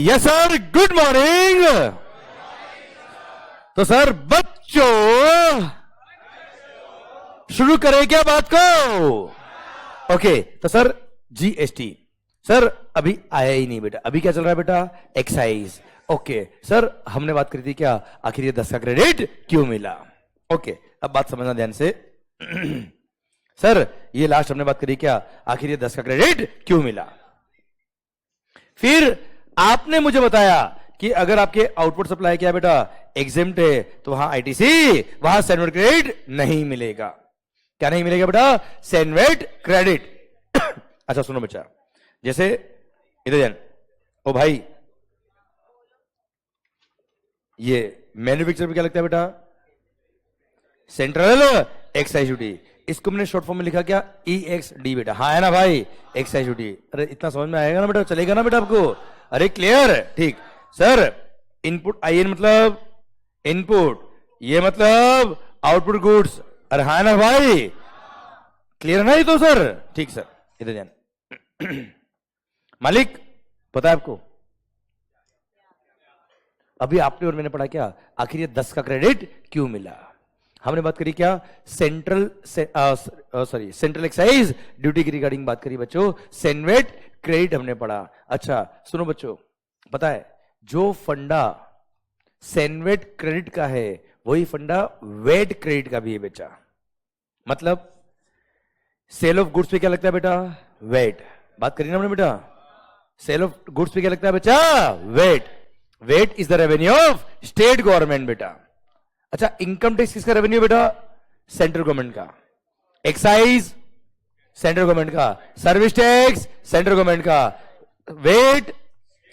Yes sir, good morning. तो sir बच्चों शुरू करें क्या बात को? ओके तो सर जीएसटी सर अभी आया ही नहीं बेटा, अभी क्या चल रहा है बेटा? एक्साइज। ओके सर हमने बात करी थी क्या, आखिर ये 10 का क्रेडिट क्यों मिला? ओके अब बात समझना ध्यान से। सर ये लास्ट हमने बात करी क्या, आखिर ये 10 का क्रेडिट क्यों मिला? फिर आपने मुझे बताया कि अगर आपके आउटपुट सप्लाई क्या बेटा एग्जेम्प्ट है तो वहां आईटीसी, वहां सैनवेट क्रेडिट नहीं मिलेगा। क्या नहीं मिलेगा बेटा? CENVAT credit. अच्छा सुनो बच्चा, जैसे इधर जान, ओ भाई ये मैन्युफैक्चर में क्या लगता है बेटा? Central excise duty. इसको मैंने शॉर्ट फॉर्म में लिखा क्या? EXD बेटा। हाँ है ना भाई, एक्साइज ड्यूटी। अरे इतना समझ में आएगा ना बेटा, चलेगा ना बेटा आपको? अरे क्लियर? ठीक सर। इनपुट IN मतलब इनपुट, ये मतलब आउटपुट गुड्स। अरे हाँ ना भाई, क्लियर है ना ये तो सर? ठीक सर इधर जान। मालिक पता है आपको अभी आपने और मैंने पढ़ा क्या, आखिर ये 10 का क्रेडिट क्यों मिला? हमने बात करी क्या? सेंट्रल एक्साइज ड्यूटी की रिगार्डिंग बात करी बच्चों। सैनवेट क्रेडिट हमने पढ़ा। अच्छा सुनो बच्चों, पता है जो फंडा सैनवेट क्रेडिट का है वही फंडा वेट क्रेडिट का भी है बेटा। मतलब सेल ऑफ गुड्स पे क्या लगता है बेटा? वेट। बात करी ना हमने बेटा, सेल ऑफ गुड्स पे क्या लगता है बच्चा? VAT. VAT is the revenue of state government बेटा। अच्छा इनकम टैक्स किसका रेवेन्यू बेटा? सेंट्रल गवर्नमेंट का। एक्साइज सेंट्रल गवर्नमेंट का। सर्विस टैक्स सेंट्रल गवर्नमेंट का। वेट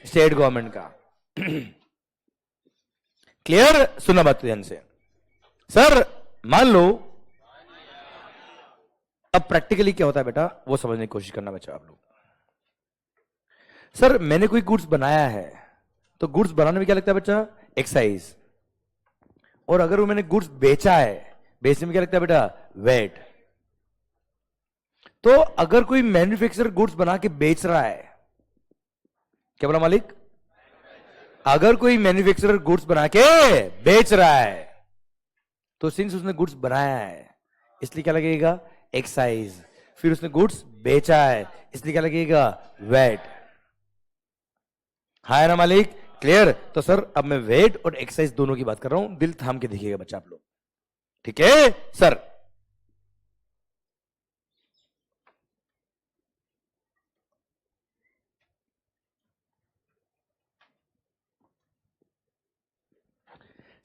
स्टेट गवर्नमेंट का। क्लियर? सुनना बात ध्यान से। सर मान लो, अब प्रैक्टिकली क्या होता है बेटा वो समझने की कोशिश करना बच्चा आप लोग। सर मैंने कोई गुड्स बनाया है तो गुड्स बनाने में क्या लगता है बच्चा? एक्साइज। और अगर वो मैंने गुड्स बेचा है, बेचने में क्या लगता है बेटा? वेट। तो अगर कोई मैन्युफैक्चरर गुड्स बना के बेच रहा है, क्या बोला मालिक? अगर कोई मैन्युफैक्चरर गुड्स बना के बेच रहा है तो सिंस उसने गुड्स बनाया है इसलिए क्या लगेगा? एक्साइज। फिर उसने गुड्स बेचा है इसलिए क्या लगेगा? वेट। हाँ ना मालिक? क्लियर? तो सर अब मैं वेट और एक्साइज दोनों की बात कर रहा हूं, दिल थाम के देखिएगा बच्चा आप लोग, ठीक है सर?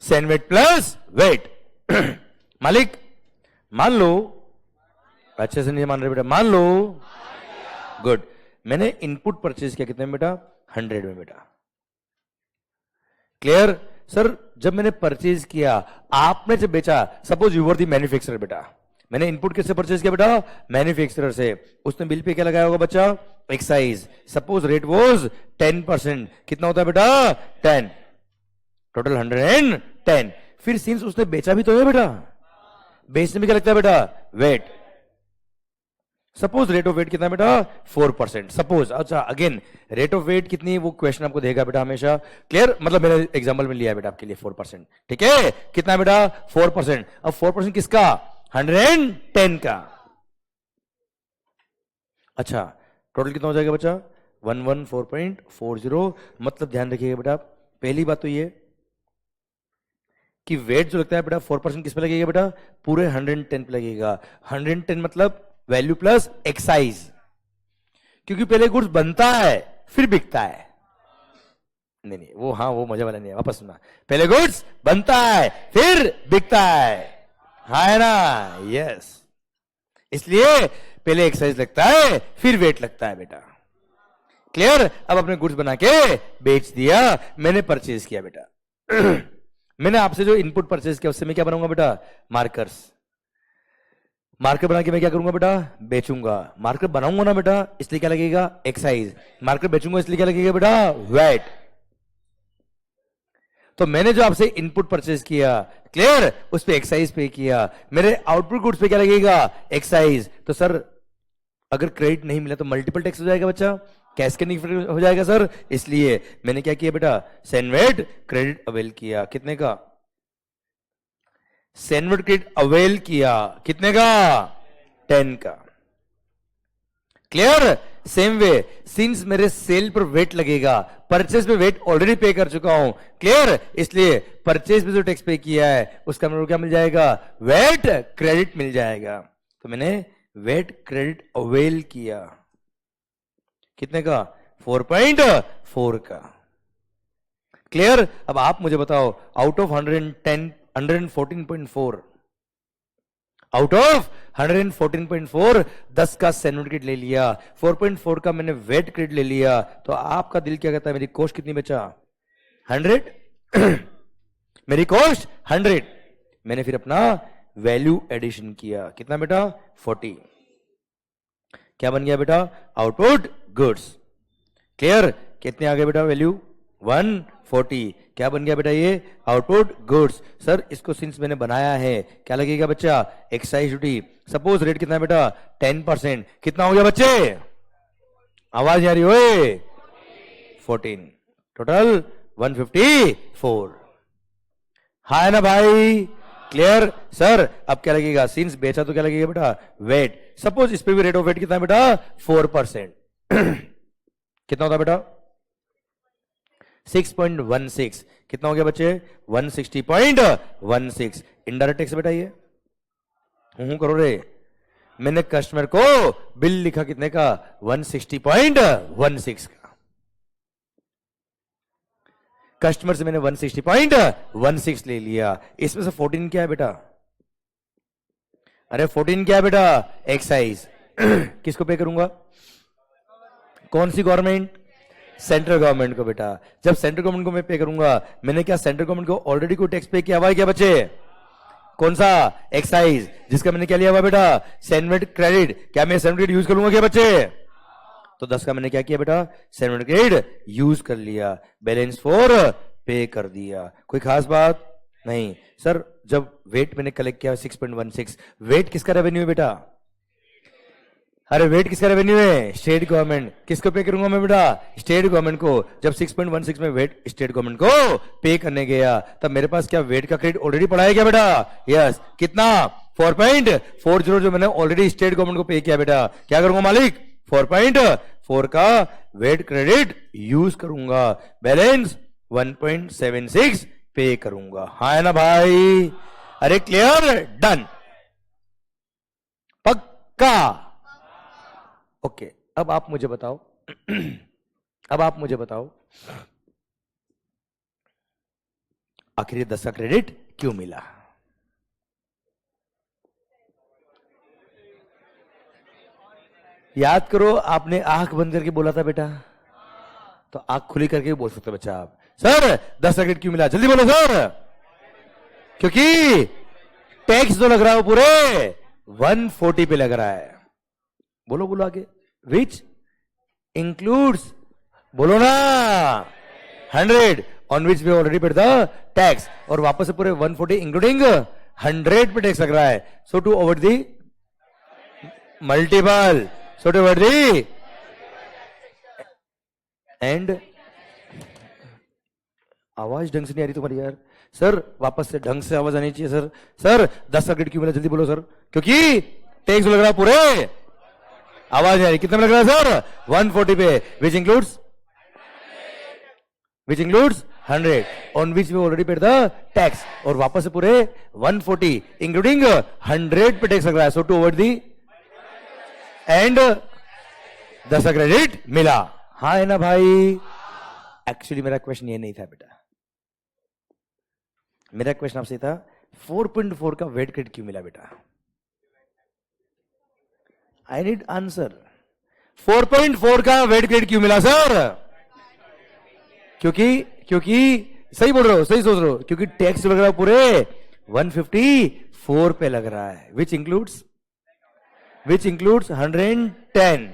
CENVAT plus wait. मालिक मान लो, अच्छे से नहीं मान रहे बेटा, मान लो। गुड। मैंने इनपुट परचेज किया कितने में बेटा? 100 में बेटा। क्लियर? सर जब मैंने परचेज किया, आपने जब बेचा, suppose you were the manufacturer बेटा, मैंने इनपुट किससे परचेज किया बेटा? मैन्युफैक्चरर से। उसने बिल पे क्या लगाया होगा बच्चा? एक्साइज। सपोज रेट वाज 10%, कितना होता है बेटा? 10, टोटल 110। फिर सिंस उसने बेचा भी तो है बेटा, बेचने में क्या लगता है बेटा? VAT. Suppose rate of VAT कितना बेटा? 4%। सपोज। अच्छा अगेन रेट ऑफ वेट कितनी, वो क्वेश्चन आपको देगा बेटा हमेशा। क्लियर? मतलब मैंने एग्जांपल में लिया है बेटा आपके लिए 4%, ठीक है? कितना बेटा? 4%। अब 4% किसका? 110 का। अच्छा टोटल कितना हो जाएगा बच्चा? 114.40। मतलब ध्यान रखिएगा बेटा, पहली बात तो ये कि वेट जो लगता है बेटा 4% किस पे लगेगा बेटा? पूरे 110 पे लगेगा। 110 मतलब वैल्यू प्लस एक्साइज, क्योंकि पहले गुड्स बनता है फिर बिकता है। नहीं नहीं वो, हाँ वो मजा वाला नहीं है, वापस सुना। पहले गुड्स बनता है फिर बिकता है, हाँ है ना? यस। इसलिए पहले एक्साइज लगता है फिर वेट लगता है बेटा। क्लियर? अब अपने गुड्स बना के बेच दिया, मैंने परचेज किया बेटा। मैंने आपसे जो इनपुट परचेज किया उससे मैं क्या बनाऊंगा बेटा? मार्कर्स। मार्कर बना के मैं क्या करूंगा बेटा? बेचूंगा। मार्कर बनाऊंगा ना बेटा, इसलिए क्या लगेगा? एक्साइज। मार्कर बेचूंगा इसलिए क्या लगेगा बेटा? वेट। तो मैंने जो आपसे इनपुट परचेज किया, क्लियर, उस पे एक्साइज पे किया, मेरे आउटपुट गुड्स पे क्या लगेगा? एक्साइज। तो सर अगर क्रेडिट नहीं मिला तो मल्टीपल टैक्स हो जाएगा बच्चा। कैस्केडिंग हो जाएगा सर, इसलिए मैंने क्या किया बेटा, सेनवेट क्रेडिट अवेल किया। कितने का? सेनवेट क्रेडिट अवेल किया कितने का? 10 का। क्लियर? सेम वे सिंस मेरे सेल पर वेट लगेगा, परचेज पे वेट ऑलरेडी पे कर चुका हूं। क्लियर? इसलिए परचेज पे जो टैक्स पे किया है उसका मेरे को क्या मिल जाएगा? वेट क्रेडिट मिल जाएगा। तो मैंने वेट क्रेडिट अवेल किया कितने का? 4.4 का। क्लियर? अब आप मुझे बताओ, आउट ऑफ 110 114.4, आउट ऑफ 114.4 10 का सेनवेट क्रेडिट ले लिया, 4.4 का मैंने वेट क्रेडिट ले लिया, तो आपका दिल क्या कहता है? मेरी कॉस्ट कितनी बचा? 100 मेरी कॉस्ट 100। मैंने फिर अपना वैल्यू एडिशन किया कितना बेटा? 40। क्या बन गया बेटा? Output goods. क्लियर? कितने आ गए बेटा वैल्यू? 140। क्या बन गया बेटा? ये आउटपुट गुड्स। सर इसको सिंस मैंने बनाया है क्या लगेगा बच्चा? Excise duty. सपोज रेट कितना है बेटा? 10%। कितना हो गया बच्चे? आवाज आ रही हो? 14। टोटल 154। हाँ ना भाई? क्लियर? सर अब क्या लगेगा? सिंस बेचा तो क्या लगेगा बेटा? वेट। सपोज इस पे भी रेट ऑफ वेट कितना है बेटा? 4%। कितना होता बेटा? 6.16। कितना हो गया बच्चे? 160.16। इनडायरेक्ट टैक्स बेटा ये करो रे। मैंने कस्टमर को बिल लिखा कितने का? 160.16 का। कस्टमर से मैंने 160.16 ले लिया। इसमें से 14 क्या है बेटा? अरे 14 क्या है बेटा? एक्साइज। किसको पे करूंगा? कौन सी गवर्नमेंट? सेंट्रल गवर्नमेंट को बेटा। जब सेंट्रल गवर्नमेंट को मैं पे करूंगा, मैंने क्या सेंट्रल गवर्नमेंट को ऑलरेडी कोई टैक्स पे किया हुआ है क्या बच्चे? कौन सा? एक्साइज, जिसका मैंने क्या लिया हुआ बेटा? CENVAT credit. क्या मैं सेनवेट क्रेडिट यूज करूंगा क्या बच्चे? तो 10 का मैंने क्या किया बेटा? सेनवेट क्रेडिट यूज कर लिया, बैलेंस 4 पे कर दिया। कोई खास बात नहीं। सर जब वेट मैंने कलेक्ट किया 6.16, वेट किसका रेवेन्यू है बेटा? अरे वेट किसका रेवेन्यू है? State government. किसको पे करूंगा मैं बेटा? स्टेट गवर्नमेंट को। जब 6.16 में वेट स्टेट गवर्नमेंट को पे करने गया, तब मेरे पास क्या वेट का क्रेडिट ऑलरेडी पड़ा है क्या बेटा? यस। कितना? 4.40 जो मैंने ऑलरेडी स्टेट गवर्नमेंट को पे किया बेटा। क्या करूंगा मालिक? 4.4 का वेट क्रेडिट यूज करूंगा, बैलेंस 1.76 पे करूंगा। हाँ है ना भाई? अरे क्लियर? डन? पक्का? ओके। अब आप मुझे बताओ अब आप मुझे बताओ आखिर ये 10 का क्रेडिट क्यों मिला? याद करो, आपने आंख बंद करके बोला था बेटा, तो आंख खुली करके भी बोल सकते हो बच्चा आप। सर 10 का क्रेडिट क्यों मिला? जल्दी बोलो सर। क्योंकि टैक्स जो लग रहा है वो पूरे 140 पे लग रहा है। बोलो बोलो आगे। विच इंक्लूड्स, बोलो ना, 100 on which we already paid the tax. और वापस से पूरे 140 इंक्लूडिंग 100 पे टैक्स लग रहा है। So to over the multiple, so to over the end. आवाज ढंग से नहीं आ रही तुम्हारी यार। सर वापस से ढंग से आवाज आनी चाहिए सर। सर 10 का क्रेडिट क्यों मिला? जल्दी बोलो सर। क्योंकि टैक्स लग रहा है पूरे, आवाज नहीं आ रही, कितना लग रहा है सर? 140 पे, which includes 100 on which we already paid the tax. और वापस से पूरे 140 इंक्लूडिंग 100 पे टैक्स लग रहा है। So to over the and 10 का क्रेडिट मिला। हाँ है ना भाई? एक्चुअली मेरा क्वेश्चन ये नहीं था बेटा। मेरा क्वेश्चन आपसे था 4.4 का वेट क्रेडिट क्यों मिला बेटा? I need answer. 4.4 का वेट क्रेडिट क्यों मिला सर? क्योंकि सही बोल रहे हो, सही सोच रहे हो, क्योंकि टैक्स लग रहा है पूरे 154 पे लग रहा है, which includes 110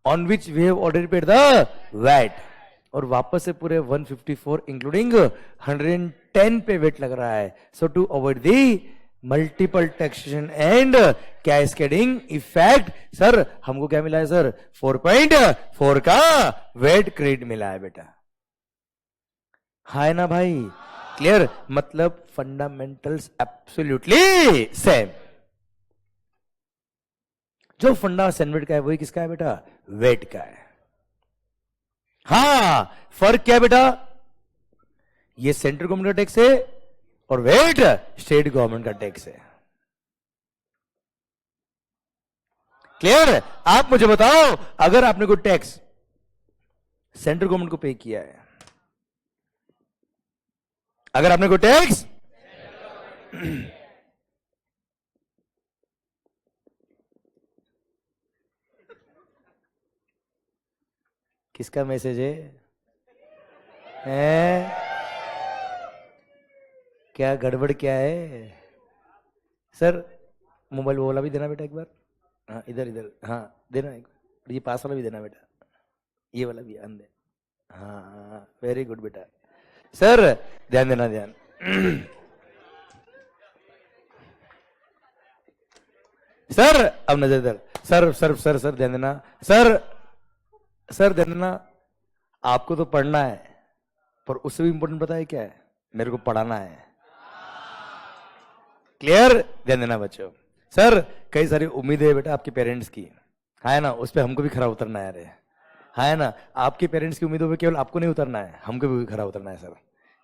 on which we have already paid the VAT. और वापस से पूरे 154 इंक्लूडिंग 110 पे वेट लग रहा है। So to avoid the multiple taxation and cascading effect. Sir हमको क्या मिला है सर? 4.4 का वेट क्रेडिट मिला है बेटा। है ना भाई? क्लियर? मतलब फंडामेंटल्स एब्सोल्युटली सेम। जो फंडा सैनवेट का है वही किसका है बेटा? वेट का है। हां, फर्क क्या है बेटा? ये सेंट्रल गवर्नमेंट का टैक्स है और वेट स्टेट गवर्नमेंट का टैक्स है। क्लियर? आप मुझे बताओ, अगर आपने कोई टैक्स सेंट्रल गवर्नमेंट को पे किया है, अगर आपने कोई टैक्स किसका मैसेज है? क्या गड़बड़ क्या है? सर मोबाइल वाला भी देना बेटा एक बार। हाँ इधर इधर, हाँ देना एक बार। ये पास वाला भी देना बेटा, ये वाला भी अंदर। हाँ वेरी गुड बेटा। सर ध्यान देना, ध्यान। सर अब नजर इधर। सर सर सर सर ध्यान देना। सर सर ध्यान देना। आपको तो पढ़ना है, पर उससे भी इंपॉर्टेंट पता है क्या है? मेरे को पढ़ाना है। क्लियर? ध्यान देना बच्चों। सर कई सारी उम्मीदें है बेटा आपके पेरेंट्स की, है ना? उस पर हमको भी खरा उतरना है। अरे है ना? आपके पेरेंट्स की उम्मीदों पे केवल आपको नहीं उतरना है, हमको भी खरा उतरना है सर।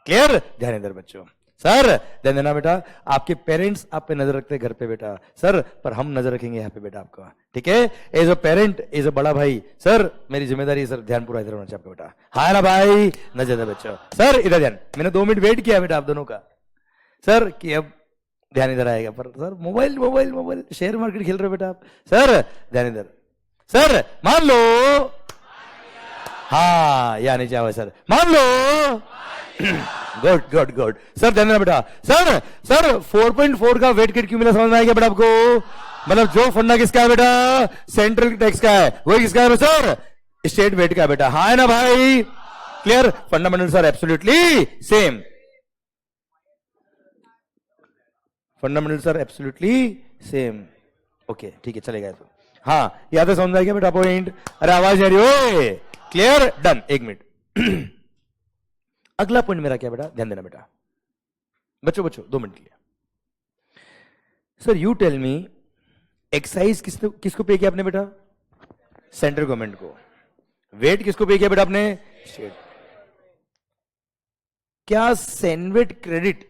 क्लियर? ध्यान इधर बच्चों। सर ध्यान देना बेटा, आपके पेरेंट्स आप पे नजर रखते हैं घर पे बेटा, सर पर हम नजर रखेंगे यहाँ पे बेटा आपका। ठीक है? As a parent, as a बड़ा भाई, सर मेरी जिम्मेदारी है सर, ध्यान पूरा इधर होना चाहिए आपका बेटा। हाँ ना भाई? नजर इधर बच्चों। सर इधर ध्यान। मैंने 2 मिनट वेट किया बेटा आप दोनों का, सर कि अब ध्यान इधर आएगा। पर sir mobile mobile mobile, share market खेल रहे हो बेटा आप। सर ध्यान इधर। सर मान लो, हाँ या नीचे आओ सर, मान लो। Good good good. सर ध्यान देना बेटा। सर सर 4.4 का वेट क्रेडिट क्यों मिला, समझ में आएगा बेटा आपको? मतलब जो फंडा किसका है बेटा? सेंट्रल टैक्स का है, वही किसका है सर? स्टेट वेट का है बेटा। हाँ है ना भाई? Clear? Fundamental sir absolutely same. Fundamental sir absolutely same. Okay ठीक है, चलेगा तो। हाँ याद है, समझ आएगा बेटा पॉइंट? अरे आवाज आ रही हो? क्लियर? डन। 1 मिनट। अगला पॉइंट मेरा क्या बेटा? ध्यान देना बेटा बच्चों, बच्चों 2 मिनट के लिए। Sir you tell me, excise किसको पे किया आपने बेटा? सेंट्रल गवर्नमेंट को। वेट किसको पे किया बेटा आपने? स्टेट। क्या सैनवेट क्रेडिट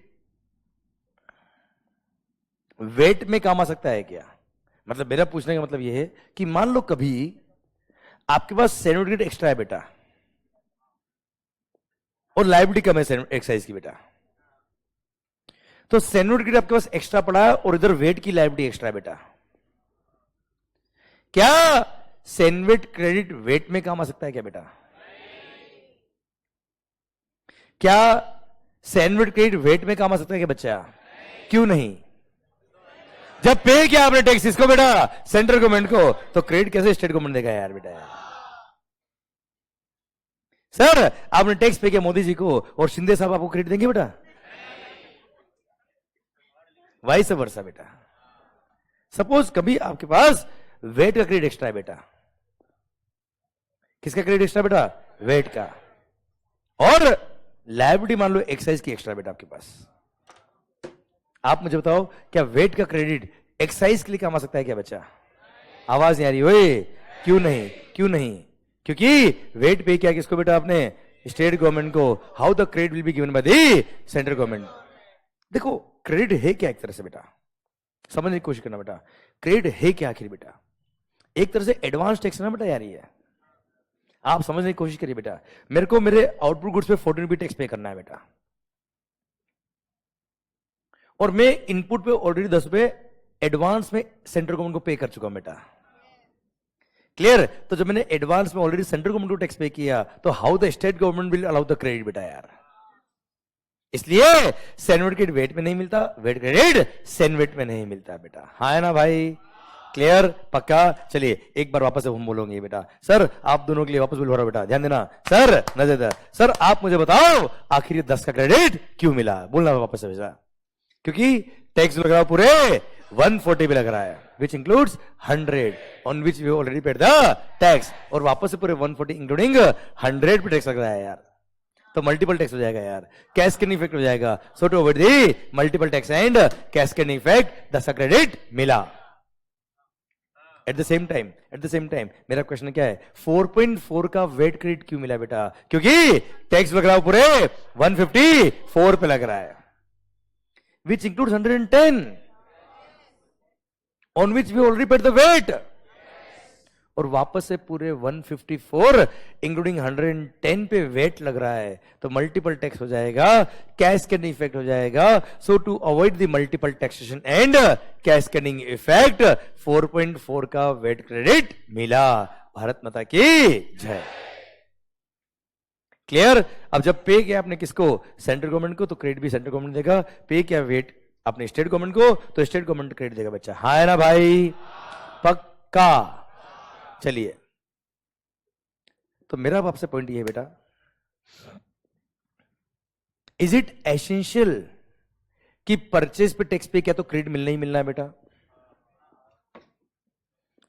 वेट में काम आ सकता है क्या? मतलब मेरा पूछने का मतलब यह है कि मान लो कभी आपके पास सैनवेट क्रेडिट एक्स्ट्रा है बेटा, और लायबिलिटी कम है एक्साइज की बेटा, तो सैनवेट क्रेडिट आपके पास एक्स्ट्रा पड़ा है और इधर वेट की लायबिलिटी एक्स्ट्रा है बेटा। क्या सैनवेट क्रेडिट वेट में काम आ सकता है क्या बेटा? क्या सैनवेट क्रेडिट वेट में काम आ सकता है क्या बच्चा? क्यों नहीं? जब पे किया आपने टैक्स इसको बेटा, सेंट्रल गवर्नमेंट को, तो क्रेडिट कैसे स्टेट गवर्नमेंट देगा यार बेटा? यार सर आपने टैक्स पे किया मोदी जी को और शिंदे साहब आपको क्रेडिट देंगे बेटा? वाइस वर्सा बेटा। सपोज कभी आपके पास वेट का क्रेडिट एक्स्ट्रा है बेटा, किसका क्रेडिट एक्स्ट्रा बेटा? वेट का। और लायबिलिटी मान लो एक्साइज की एक्स्ट्रा बेटा आपके पास। आप मुझे बताओ, क्या वेट का क्रेडिट एक्साइज के लिए काम आ सकता है क्या बच्चा? आवाज नहीं आ रही? ओए क्यों नहीं? क्यों नहीं? क्योंकि वेट पे किया किसको बेटा आपने? स्टेट गवर्नमेंट को। How the credit will be given by the central government. देखो क्रेडिट है क्या एक तरह से बेटा, समझने की कोशिश करना बेटा। क्रेडिट है क्या आखिर बेटा? एक तरह से एडवांस टैक्स ना बेटा यार, ये आप समझने की कोशिश करिए बेटा। मेरे को मेरे आउटपुट गुड्स पे 14 रुपये टैक्स पे करना है बेटा, और मैं इनपुट पे ऑलरेडी 10 रुपए एडवांस में सेंट्रल गवर्नमेंट को पे कर चुका हूं बेटा। क्लियर? तो जब मैंने एडवांस में ऑलरेडी सेंट्रल गवर्नमेंट को टैक्स पे किया, तो how the state government will allow the credit बेटा यार? इसलिए सैनवेट क्रेडिट वेट में नहीं मिलता, वेट क्रेडिट सैनवेट में नहीं मिलता बेटा। हाँ है ना भाई? क्लियर? पक्का? चलिए एक बार वापस हम बोलोगे बेटा। सर आप दोनों के लिए वापस बोल रहा बेटा, ध्यान देना। सर नजर, सर आप मुझे बताओ आखिर 10 का क्रेडिट क्यों मिला? बोलना वापस से बेटा। क्योंकि टैक्स लग रहा है पूरे 140 पे लग रहा है, which includes 100 on which we already paid the tax, और वापस से पूरे 140 इंक्लूडिंग 100 पे टैक्स लग रहा है यार, तो मल्टीपल टैक्स हो जाएगा यार, कैस्केडिंग इफेक्ट हो जाएगा. So to avoid the multiple tax and cascading effect दस का क्रेडिट मिला. एट द सेम टाइम मेरा क्वेश्चन क्या है, 4.4 का वेट क्रेडिट क्यों मिला बेटा? क्योंकि टैक्स लग रहा है पूरे 154 पे लग रहा है, which includes 110 on which we already paid the VAT, और वापस से पूरे 154 इंक्लूडिंग 110 पे वेट लग रहा है, तो मल्टीपल टैक्स हो जाएगा, कैस्केडिंग इफेक्ट हो जाएगा. So to avoid the multiple taxation and cascading effect 4.4 का वेट क्रेडिट मिला. भारत माता की जय. क्लियर? अब जब पे किया आपने किसको? सेंट्रल गवर्नमेंट को, तो क्रेडिट भी सेंट्रल गवर्नमेंट देगा. पे किया वेट अपने स्टेट गवर्नमेंट को, तो स्टेट गवर्नमेंट क्रेडिट देगा बच्चा. हाँ है ना भाई? पक्का. चलिए, तो मेरा अब आपसे पॉइंट ये है बेटा, इज इट एसेंशियल कि परचेज पे टैक्स पे किया तो क्रेडिट मिलना ही मिलना है बेटा?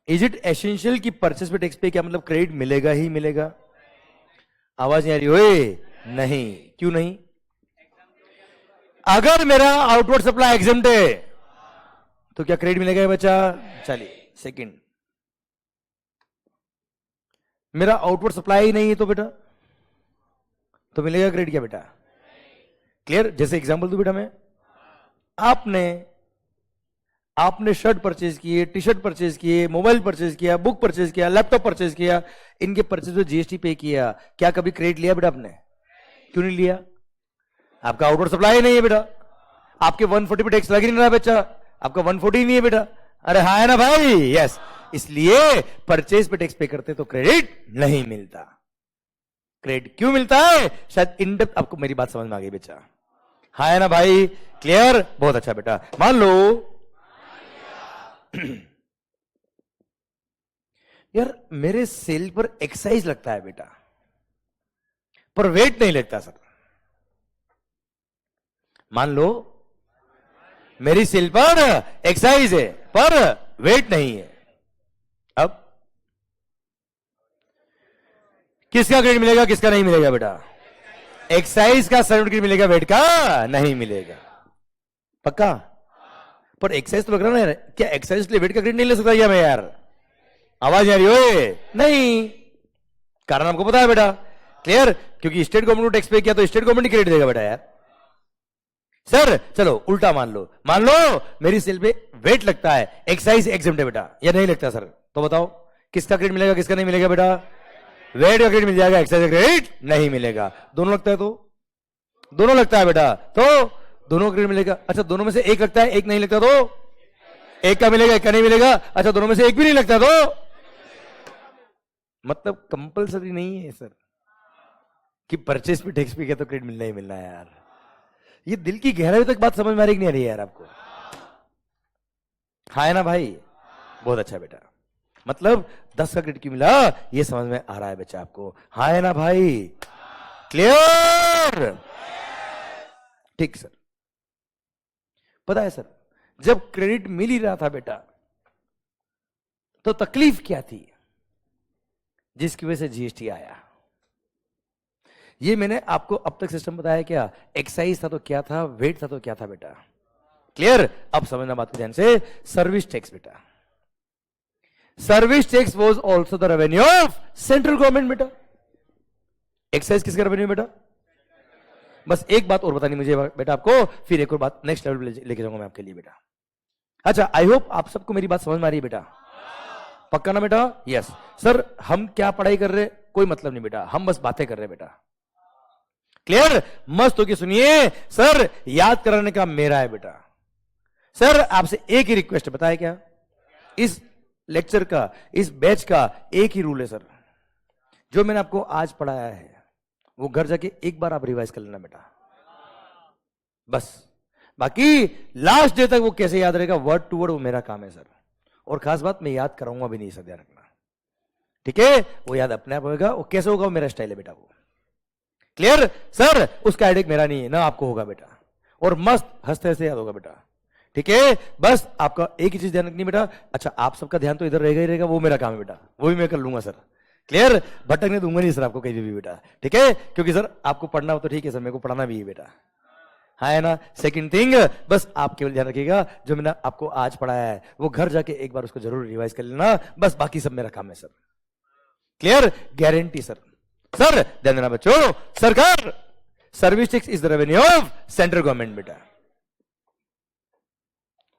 इज इट एसेंशियल कि परचेज पे टैक्स पे किया मतलब क्रेडिट मिलेगा ही मिलेगा? आवाज नहीं आ रही होए? नहीं. क्यों नहीं? अगर मेरा आउटवर्ड सप्लाई एग्जेम्प्ट है तो क्या क्रेडिट मिलेगा बच्चा? चलिए सेकंड, मेरा आउटवर्ड सप्लाई ही नहीं है तो बेटा, तो मिलेगा क्रेडिट क्या बेटा? क्लियर? जैसे एग्जांपल दूं बेटा मैं, आपने शर्ट परचेज किए, टी शर्ट परचेज किए, मोबाइल परचेज किया, बुक परचेज किया, लैपटॉप परचेज किया, इनके परचेज पे जीएसटी पे किया, क्या कभी क्रेडिट लिया बेटा आपने? क्यों नहीं लिया? आपका आउटवर्ड सप्लाई नहीं है बेटा, आपके 140 पे टैक्स लग ही नहीं रहा बच्चा, आपका 140 नहीं है बेटा. अरे हाँ है ना भाई? यस. इसलिए परचेज पे टैक्स पे करते तो क्रेडिट नहीं मिलता. क्रेडिट क्यों मिलता है? शायद इन डेप्थ आपको मेरी बात समझ में आ गई बच्चा. हाँ है ना भाई? क्लियर? बहुत अच्छा बेटा. मान लो यार मेरे सेल पर एक्साइज लगता है बेटा, पर वेट नहीं लगता सर. मान लो मेरी सेल पर एक्साइज है पर वेट नहीं है. अब किसका क्रेडिट मिलेगा, किसका नहीं मिलेगा बेटा? एक्साइज का सर्टिफिकेट मिलेगा, वेट का नहीं मिलेगा. पक्का? पर एक्साइज तो लग रहा है ना, क्या एक्साइज के लिए वेट का क्रेडिट नहीं ले सकता क्या मैं यार? आवाज आ रही हो? नहीं. कारण आपको पता है बेटा. क्लियर? क्योंकि स्टेट गवर्नमेंट को टैक्स पे किया तो स्टेट गवर्नमेंट ही क्रेडिट देगा बेटा यार. सर चलो उल्टा मान लो मेरी सेल पे वेट लगता है, एक्साइज एग्जेम्प्ट है बेटा, या नहीं लगता सर? तो बताओ किसका क्रेडिट मिलेगा, किसका नहीं मिलेगा बेटा? वेट का क्रेडिट मिल जाएगा, एक्साइज क्रेडिट नहीं मिलेगा. दोनों लगता है तो दोनों लगता है बेटा, तो दोनों क्रेडिट मिलेगा. अच्छा दोनों में से एक लगता है, एक नहीं लगता तो एक का मिलेगा, एक का नहीं मिलेगा. अच्छा दोनों में से एक भी नहीं लगता तो मतलब कंपलसरी नहीं है सर कि परचेज पे टैक्स पे किया तो क्रेडिट मिलना ही मिलना है यार. ये दिल की गहराई तक बात समझ में आ रही नहीं आ रही है यार आपको? हाँ है ना भाई? बहुत अच्छा बेटा. मतलब 10 का क्रेडिट क्यों मिला ये समझ में आ रहा है बच्चा आपको? हाँ है ना भाई? क्लियर? ठीक सर. पता है सर, जब क्रेडिट मिल ही रहा था बेटा तो तकलीफ क्या थी जिसकी वजह से जीएसटी आया? ये मैंने आपको अब तक सिस्टम बताया क्या? एक्साइज था तो क्या था, वेट था तो क्या था बेटा? क्लियर? अब समझना बात को ध्यान से. सर्विस टैक्स बेटा, service tax was also the revenue of central government बेटा. एक्साइज किसका रेवेन्यू बेटा? बस एक बात और बतानी मुझे बेटा आपको, फिर एक और बात नेक्स्ट लेवल पे लेके जाऊंगा मैं आपके लिए बेटा. अच्छा आई होप आप सबको मेरी बात समझ में आ रही है बेटा? पक्का ना बेटा? यस. सर हम क्या पढ़ाई कर रहे, कोई मतलब नहीं बेटा, हम बस बातें कर रहे बेटा. क्लियर? मस्त होके सुनिए. सर याद कराने का मेरा है बेटा. सर आपसे एक ही रिक्वेस्ट है, बताए क्या? इस लेक्चर का, इस बैच का एक ही रूल है सर, जो मैंने आपको आज पढ़ाया है वो घर जाके एक बार आप रिवाइज कर लेना बेटा, बस. बाकी लास्ट डे तक वो कैसे याद रहेगा वर्ड टू वर्ड, वो मेरा काम है सर. और खास बात मैं याद कराऊंगा भी नहीं सर, ध्यान रखना. ठीक है? वो याद अपने आप होगा. वो कैसे होगा वो मेरा स्टाइल है बेटा वो. क्लियर? सर उसका हेडेक मेरा नहीं है ना, आपको होगा बेटा. और मस्त हंसते हंसते याद होगा बेटा। ठीक है, बस आपका एक ही चीज ध्यान रखनी बेटा। अच्छा, आप सबका ध्यान तो इधर रहेगा ही रहेगा, वो मेरा काम है बेटा, वो भी मैं कर लूंगा सर। क्लियर, भटकने दूंगा नहीं सर आपको कहीं भी बेटा। ठीक है, क्योंकि सर आपको पढ़ना हो तो ठीक है सर, मेरे को पढ़ाना भी है बेटा। हाँ है ना। सेकंड थिंग, बस आप केवल ध्यान रखिएगा जो मैंने आपको आज पढ़ाया है वो घर जाके एक बार उसको जरूर रिवाइज कर लेना, बस बाकी सब मेरा काम है sir. Clear, guarantee sir. Sir ध्यान देना बच्चों, सरकार service tax is the revenue of central government बेटा।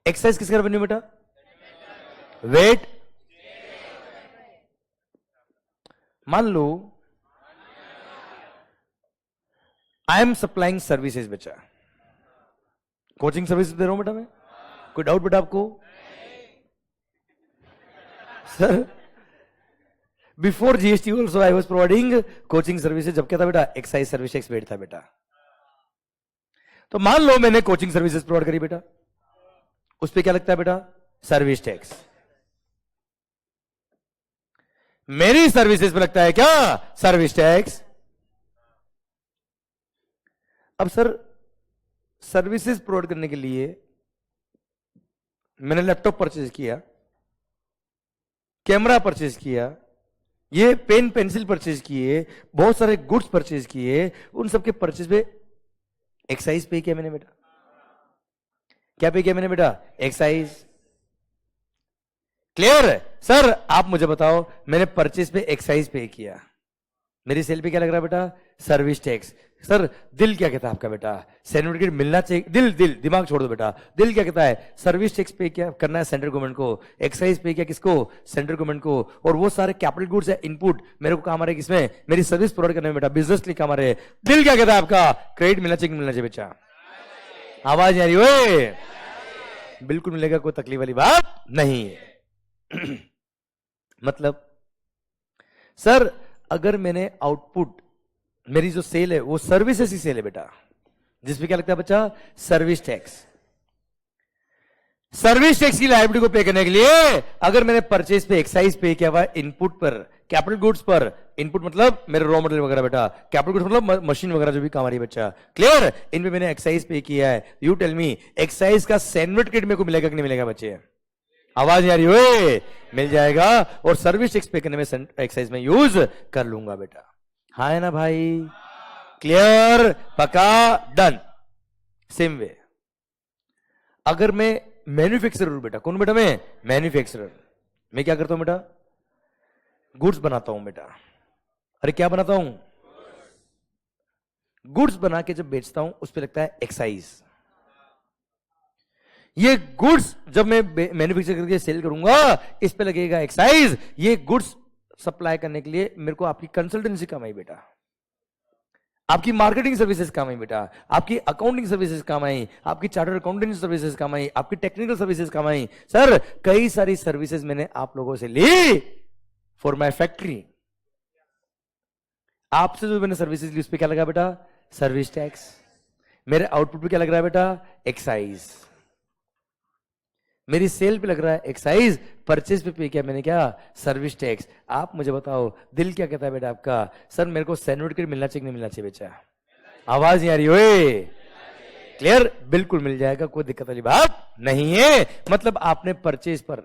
एक्साइज किसका रेवेन्यू बेटा? वेट। मान लो आई एम सप्लाइंग सर्विसेज बेटा, कोचिंग सर्विस दे रहा हूं बेटा मैं, कोई डाउट बेटा आपको? Sir before GST also I was providing coaching services. जब क्या था बेटा? एक्साइज सर्विस टैक्स पेड था बेटा। तो मान लो मैंने कोचिंग सर्विसेज प्रोवाइड करी बेटा, उस पर क्या लगता है बेटा? Service tax. मेरी सर्विसेज पे लगता है क्या? Service tax. अब सर सर्विसेज प्रोवाइड करने के लिए मैंने लैपटॉप परचेज किया, कैमरा परचेज किया, ये पेन पेंसिल परचेज किए, बहुत सारे गुड्स परचेज किए, उन सबके परचेज पे एक्साइज पे किया मैंने बेटा। क्या पे किया मैंने बेटा? एक्साइज। क्लियर? सर आप मुझे बताओ, मैंने परचेज पे एक्साइज पे किया, मेरी सेल पे क्या लग रहा है बेटा? Service tax. सर दिल क्या कहता है आपका बेटा? सर्टिफिकेट मिलना चाहिए। दिल दिल दिमाग छोड़ दो बेटा, दिल क्या कहता है? सर्विस टैक्स पे क्या करना है सेंट्रल गवर्नमेंट को, एक्साइज पे क्या किसको? सेंट्रल गवर्नमेंट को। और वो सारे कैपिटल गुड्स है, इनपुट मेरे को काम आ रहे किसमें? मेरी सर्विस प्रोवाइड करने में बेटा, बिजनेस के लिए काम आ रहे। दिल क्या कहता है आपका? क्रेडिट मिलना चाहिए, मिलना चाहिए बेटा। आवाज आ रही हो? बिल्कुल मिलेगा, कोई तकलीफ वाली बात नहीं है। मतलब सर अगर मैंने आउटपुट, मेरी जो सेल है वो सर्विसेज की सेल है बेटा, जिसमें क्या लगता है बच्चा? Service tax. सर्विस टैक्स की लायबिलिटी को पे करने के लिए अगर मैंने परचेज पे एक्साइज पे किया हुआ इनपुट पर, कैपिटल गुड्स पर, इनपुट मतलब मेरे रॉ मटेरियल वगैरह बेटा, कैपिटल गुड्स मतलब मशीन वगैरह जो भी काम आ रही है बच्चा। क्लियर? इनमें मैंने एक्साइज पे किया है। यू टेल मी, एक्साइज का सैंडविच क्रेडिट मेरे को मिलेगा कि नहीं मिलेगा बच्चे? आवाज नहीं आ रही हुए? मिल जाएगा, और सर्विस टैक्स पे करने में एक्साइज में यूज कर लूंगा बेटा। हाँ है ना भाई? क्लियर? पक्का? डन। सेम वे अगर मैं मैन्युफैक्चरर हूं बेटा, कौन बेटा? मैं मैन्युफैक्चरर। मैं क्या करता हूं बेटा? गुड्स बनाता हूं बेटा। अरे क्या बनाता हूं? गुड्स बना के जब बेचता हूं उस पर लगता है एक्साइज। ये गुड्स जब मैं मैन्युफैक्चर करके सेल करूंगा इस पे लगेगा एक्साइज। ये गुड्स सप्लाई करने के लिए मेरे को आपकी कंसल्टेंसी काम आई बेटा, आपकी मार्केटिंग सर्विसेज काम आई बेटा, आपकी अकाउंटिंग सर्विसेज काम आई, आपकी चार्टर्ड अकाउंटेंट सर्विसेज काम आई, आपकी टेक्निकल सर्विसेज काम आई। सर कई सारी सर्विसेज मैंने आप लोगों से ली फॉर माय फैक्ट्री। आपसे जो मैंने सर्विसेज ली उस पर क्या लगा बेटा? Service tax. मेरे आउटपुट पे क्या लग रहा है बेटा? एक्साइज। मेरी सेल पे लग रहा है एक्साइज, परचेज पे किया मैंने क्या? Service tax. आप मुझे बताओ दिल क्या कहता है बेटा आपका? सर मेरे को सर्टिफिकेट मिलना चाहिए, नहीं मिलना चाहिए बेचा? आवाज नहीं आ रही ओए? क्लियर? बिल्कुल मिल जाएगा, कोई दिक्कत वाली बात नहीं है। मतलब आपने परचेज पर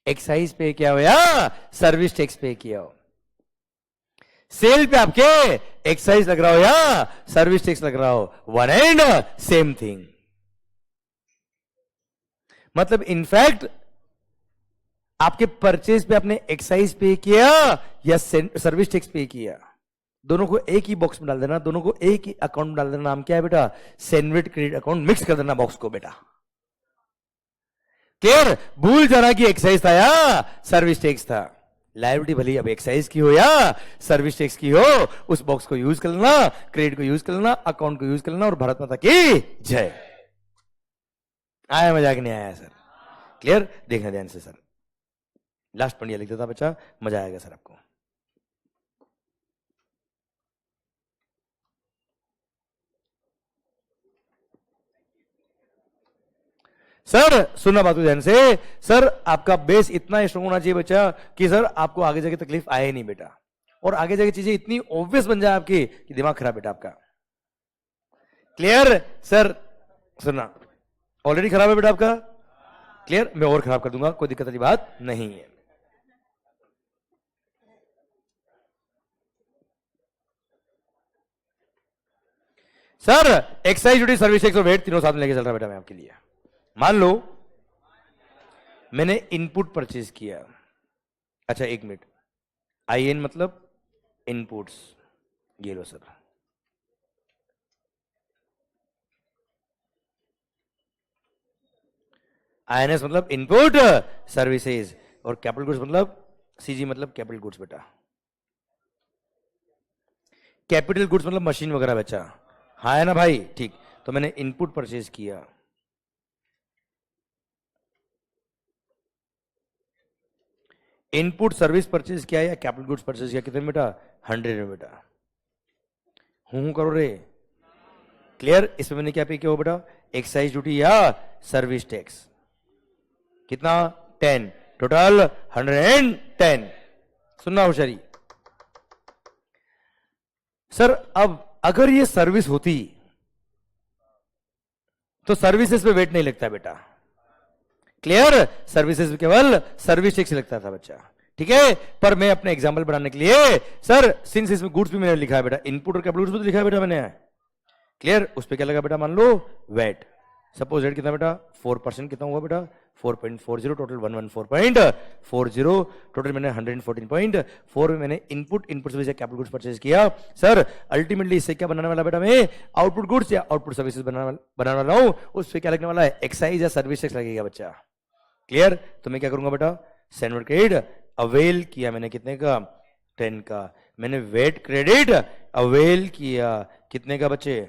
एक्साइज पे किया हो या सर्विस टैक्स पे किया हो, सेल पे आपके एक्साइज लग रहा हो या सर्विस टैक्स लग रहा हो, वन एंड सेम थिंग। मतलब इनफैक्ट आपके परचेज पे आपने एक्साइज पे किया या सर्विस टैक्स पे किया, दोनों को एक ही बॉक्स में डाल देना, दोनों को एक ही अकाउंट में डाल देना। नाम क्या है बेटा? Sandwich credit account. मिक्स कर देना बॉक्स को बेटा। क्लियर? भूल जाना कि एक्साइज था या सर्विस टैक्स था। लायबिलिटी भले अब एक्साइज की हो या सर्विस टैक्स की हो, उस बॉक्स को यूज कर लेना, क्रेडिट को यूज कर लेना, अकाउंट को यूज कर लेना, और भारत माता की जय। आया मजाक नहीं आया सर? क्लियर? देखना ध्यान से सर, लास्ट पॉइंट लिख देता बच्चा, मजा आएगा सर आपको। सर सुनना बात ध्यान से। सर आपका बेस इतना स्ट्रांग होना चाहिए बच्चा कि सर आपको आगे जाके तकलीफ आए नहीं बेटा, और आगे जाके चीजें इतनी ऑब्वियस बन जाए आपकी कि दिमाग खराब बेटा आपका। क्लियर? सर सुनना, ऑलरेडी खराब है बेटा आपका, क्लियर, मैं और खराब कर दूंगा, कोई दिक्कत वाली बात नहीं है। Sir exercise duty service tax और वेट तीनों साथ में लेके चल रहा बेटा मैं आपके लिए। मान लो मैंने इनपुट परचेज किया, अच्छा एक मिनट, IN मतलब इनपुट्स, ये लो सर, INS मतलब इनपुट सर्विसेज, और कैपिटल गुड्स मतलब CG मतलब कैपिटल गुड्स बेटा। कैपिटल गुड्स मतलब मशीन वगैरह बेचा, हाँ है ना भाई, ठीक। तो मैंने इनपुट परचेज किया, इनपुट सर्विस परचेज किया या कैपिटल गुड्स परचेज किया, कितने में बेटा, 100 में बेटा। हूं करो रे, क्लियर। इसमें मैंने क्या पे किया हो बेटा, एक्साइज ड्यूटी या सर्विस टैक्स, कितना, 10, टोटल 110। सुनना होशियारी सर, अब अगर ये सर्विस होती तो सर्विसेज पे वेट नहीं लगता बेटा, क्लियर, सर्विसेज पे केवल सर्विस टैक्स लगता था बच्चा, ठीक है। पर मैं अपने एग्जांपल बनाने के लिए सर, सिंस इसमें गुड्स भी मैंने लिखा है बेटा, इनपुट और कैपिटल गुड्स भी तो लिखा है बेटा मैंने, क्लियर, उस पे क्या लगा बेटा, मान लो वेट, सपोज वेट कितना बेटा, 4%, कितना हुआ बेटा, 4.40, टोटल 114.40, टोटल मैंने 114.4 में मैंने इनपुट सर्विस या कैपिटल गुड्स परचेज किया। सर अल्टीमेटली इससे क्या बनाने वाला बेटा, मैं आउटपुट गुड्स या आउटपुट सर्विसेज बनाने वाला हूं, उस पे क्या लगने वाला है, एक्साइज या सर्विस टैक्स लगेगा बच्चा, क्लियर। तो मैं क्या करूंगा बेटा, सैंडविच क्रेडिट अवेल किया मैंने, कितने का, 10 का, मैंने वेट क्रेडिट अवेल किया, कितने का बच्चे,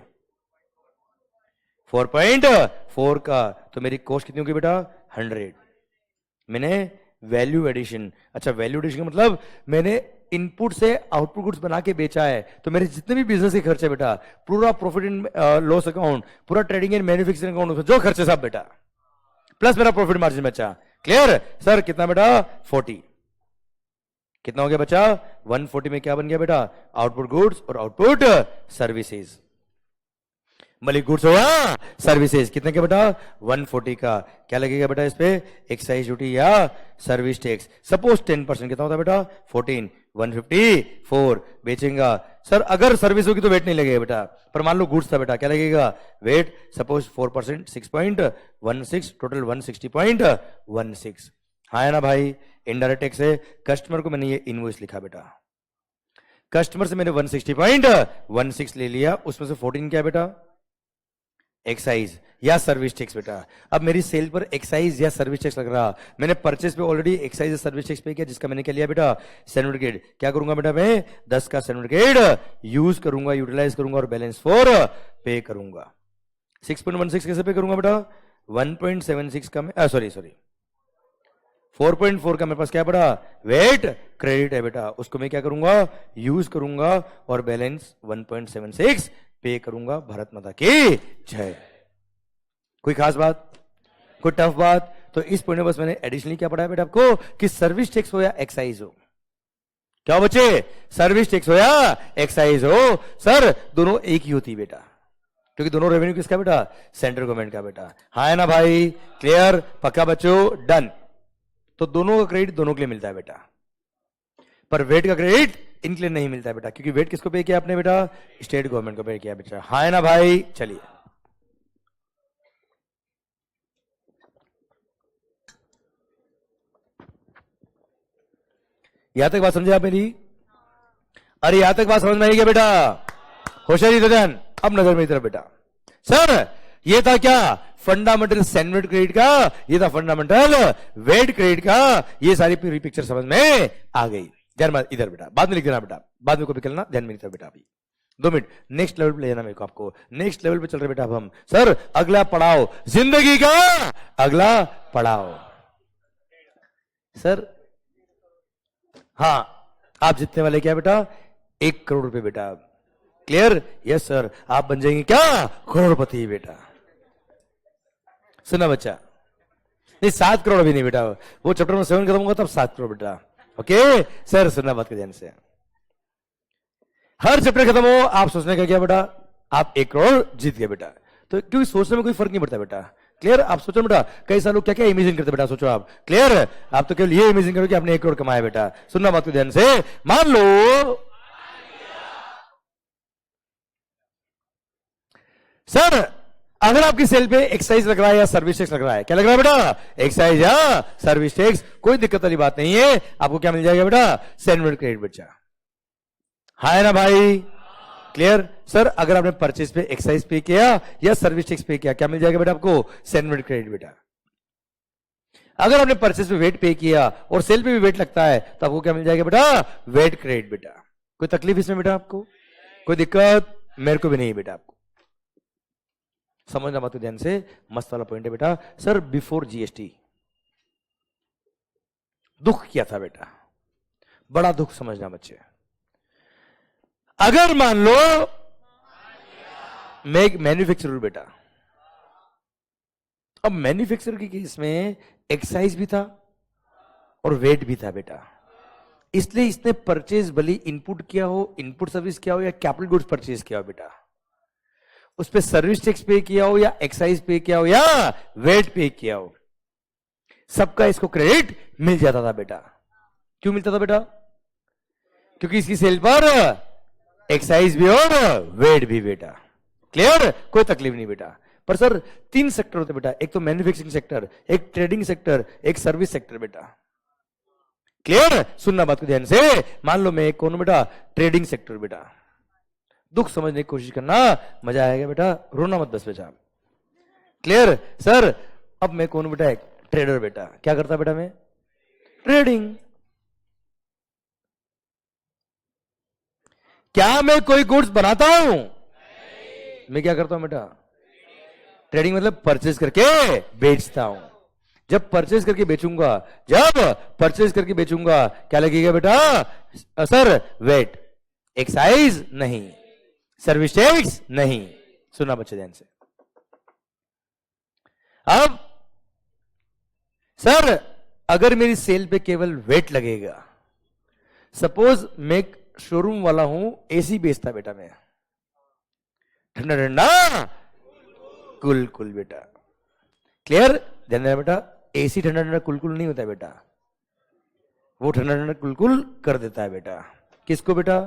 4.4 का, तो मेरी कॉस्ट कितनी होगी बेटा, 100। मैंने वैल्यू एडिशन, अच्छा वैल्यू एडिशन का मतलब मैंने इनपुट से आउटपुट गुड्स बना के बेचा है, तो मेरे जितने भी बिजनेस के खर्चे बेटा, पूरा प्रॉफिट एंड लॉस अकाउंट, पूरा ट्रेडिंग एंड मैन्युफैक्चरिंग अकाउंट, जो खर्चे सब बेटा, प्लस मेरा प्रॉफिट मार्जिन बचा, क्लियर। सर कितना बेटा, 40, कितना हो गया बच्चा, 140 में क्या बन गया बेटा, आउटपुट गुड्स और आउटपुट सर्विसेज, मलिक गुड्स होगा, सर्विसेज कितने का बेटा, 140 का, क्या लगेगा बेटा इस पे, एक्साइज ड्यूटी या सर्विस टैक्स, सपोज 10%, कितना होता है बेटा, 14, 154 बेचेंगा। सर अगर सर्विस होगी तो वेट नहीं लगेगा बेटा, पर मान लो गुड्स था बेटा, क्या लगेगा, वेट, सपोज 4%, 6.16, टोटल 160.16, हाँ है ना भाई। इनडायरेक्ट टैक्स है, कस्टमर को मैंने ये इनवॉइस लिखा बेटा, कस्टमर से मैंने 160.16 ले लिया, उसमें से 14 क्या बेटा, एक्साइज या सर्विस टैक्स बेटा। अब मेरी सेल पर एक्साइज या सर्विस टैक्स लग रहा, मैंने परचेस पे ऑलरेडी एक्साइज या सर्विस टैक्स पे किया, जिसका मैंने क्या लिया बेटा, सर्टिफिकेट। क्या करूंगा बेटा, मैं 10 का सर्टिफिकेट यूज करूंगा, यूटिलाइज करूंगा और बैलेंस 4 पे करूंगा। 6.16 कैसे पे करूंगा बेटा, 1.76 का मैं सॉरी 4.4 का मेरे पास क्या पड़ा, वेट क्रेडिट है बेटा, उसको मैं क्या करूंगा, यूज करूंगा और बैलेंस 1.76 पे करूंगा। भारत माता की जय। कोई खास बात, कोई टफ बात? तो इस पॉइंट में बस मैंने एडिशनली क्या पढ़ा है बेटा आपको, कि सर्विस टैक्स हो या एक्साइज हो, क्या बच्चे, सर्विस टैक्स हो या एक्साइज हो, सर दोनों एक ही होती है बेटा, क्योंकि दोनों रेवेन्यू किसका बेटा, सेंट्रल गवर्नमेंट का बेटा, हाँ है ना भाई, क्लियर, पक्का बच्चों, डन। तो दोनों का क्रेडिट दोनों के लिए मिलता है बेटा, पर वेट का क्रेडिट इनके लिए नहीं मिलता है बेटा, क्योंकि वेट किसको पे किया आपने बेटा, स्टेट गवर्नमेंट को पे किया बेटा, हाँ है ना भाई। चलिए यहां तक बात समझे आप मेरी? अरे यहां तक बात समझ में आई क्या बेटा? होशियारी तो ध्यान। अब नजर मेरी तरफ बेटा, सर ये था क्या, फंडामेंटल सैंडविच क्रेडिट का, ये था फंडामेंटल वेट क्रेडिट का, ये सारी पूरी पिक्चर समझ में आ गई। ध्यान इधर बेटा, बाद में लिख देना बेटा, बाद में कॉपी करना, ध्यान मेरी तरफ बेटा। अभी 2 मिनट, नेक्स्ट लेवल पे ले जाना मेरे को, आपको नेक्स्ट लेवल पे चल रहे बेटा अब हम। सर अगला पड़ाव, जिंदगी का अगला पड़ाव। सर हाँ, आप जीतने वाले क्या बेटा, 1 करोड़ रुपए बेटा, क्लियर? यस सर, आप बन जाएंगे क्या, करोड़पति बेटा। सुना बच्चा, नहीं 7 करोड़ भी नहीं बेटा, वो चैप्टर नंबर 7 खत्म होगा तब 7 करोड़ बेटा। ओके सर, सुनना बात के ध्यान से, हर चैप्टर खत्म हो आप सोचने का क्या बेटा, आप 1 करोड़ जीत गए बेटा। तो क्योंकि सोचने में कोई फर्क नहीं पड़ता बेटा। क्लियर? आप सोचो बेटा, कई सालों क्या क्या इमेजिन करते बेटा, सोचो आप। क्लियर? आप तो केवल ये इमेजिन करो कि आपने 1 करोड़ कमाया बेटा। सुनना बात को ध्यान से। मान लो सर, अगर आपकी सेल पे एक्साइज लग रहा है या सर्विस टैक्स लग रहा है, क्या लग रहा है बेटा? एक्साइज या सर्विस टैक्स, कोई दिक्कत वाली बात नहीं है। आपको क्या मिल जाएगा बेटा? सेनवेट क्रेडिट बच्चा। है ना भाई? क्लियर? सर, अगर आपने परचेज पे एक्साइज पे किया या सर्विस टैक्स पे किया, क्या मिल जाएगा बेटा आपको? सेनवेट क्रेडिट बेटा। अगर आपने परचेज पे वेट पे किया और सेल पे भी वेट लगता है, तो आपको क्या मिल जाएगा बेटा? वेट क्रेडिट बेटा। कोई तकलीफ इसमें बेटा आपको? कोई दिक्कत? मेरे को भी नहीं बेटा। आपको समझना बात ध्यान से, मस्त वाला पॉइंट है बेटा। सर, बिफोर जीएसटी दुख क्या था बेटा? बड़ा दुख समझना बच्चे। अगर मान लो मैं एक मैन्युफैक्चरर बेटा, अब मैन्युफैक्चरर के केस में एक्साइज भी था और वेट भी था बेटा, इसलिए इसने परचेज भले इनपुट किया हो, इनपुट सर्विस किया हो या कैपिटल गुड्स परचेज किया हो बेटा, उस पर सर्विस टैक्स पे किया हो या एक्साइज पे किया हो या वेट पे किया हो, सबका इसको क्रेडिट मिल जाता था बेटा। क्यों मिलता था बेटा? क्योंकि इसकी सेल पर एक्साइज भी और वेट भी बेटा। क्लियर? कोई तकलीफ नहीं बेटा। पर सर 3 सेक्टर होते बेटा, एक तो मैन्युफैक्चरिंग सेक्टर, एक ट्रेडिंग सेक्टर, एक सर्विस सेक्टर बेटा। क्लियर? सुनना बात को ध्यान से। मान लो मैं कौन हूं बेटा? ट्रेडिंग सेक्टर बेटा। दुख समझने की कोशिश करना, मजा आएगा बेटा, रोना मत बस बेटा। क्लियर? सर, अब मैं कौन हूं बेटा? एक ट्रेडर बेटा। क्या करता बेटा मैं? ट्रेडिंग। क्या मैं कोई गुड्स बनाता हूं? मैं क्या करता हूं बेटा? ट्रेडिंग मतलब परचेज करके बेचता हूं। जब परचेज करके बेचूंगा, क्या लगेगा बेटा? सर, वेट, एक्साइज नहीं, सर्विस टैक्स नहीं। सुना बच्चे ध्यान से। अब सर, अगर मेरी सेल पे केवल वेट लगेगा, सपोज मैं एक शोरूम वाला हूं, एसी बेचता बेटा मैं, ठंडा ठंडा कुल कुल बेटा। क्लियर? ध्यान देना बेटा, एसी ठंडा ठंडा कुल कुल नहीं होता है बेटा, वो ठंडा ठंडा कुल कुल कर देता है बेटा। किसको बेटा?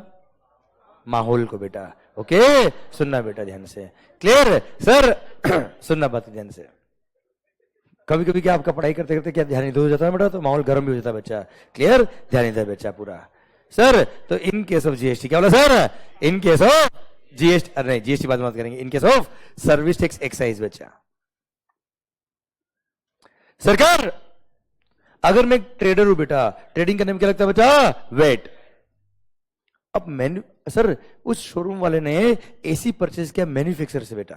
माहौल को बेटा। ओके, सुनना बेटा ध्यान से। क्लियर? सर सुनना बात ध्यान से। कभी कभी क्या आपका पढ़ाई करते करते क्या ध्यान इधर हो जाता है बेटा, तो माहौल गर्म भी हो जाता है बच्चा। क्लियर? ध्यान इधर बच्चा पूरा। सर, तो इन केस ऑफ जीएसटी क्या बोला sir? In case of GST, अरे नहीं जीएसटी बाद में बात करेंगे। In case of service tax excise बच्चा। सरकार, अगर मैं ट्रेडर हूं बेटा, ट्रेडिंग करने में क्या लगता है बच्चा? वेट। अब सर, उस शोरूम वाले ने एसी परचेज किया मैन्युफैक्चरर से बेटा,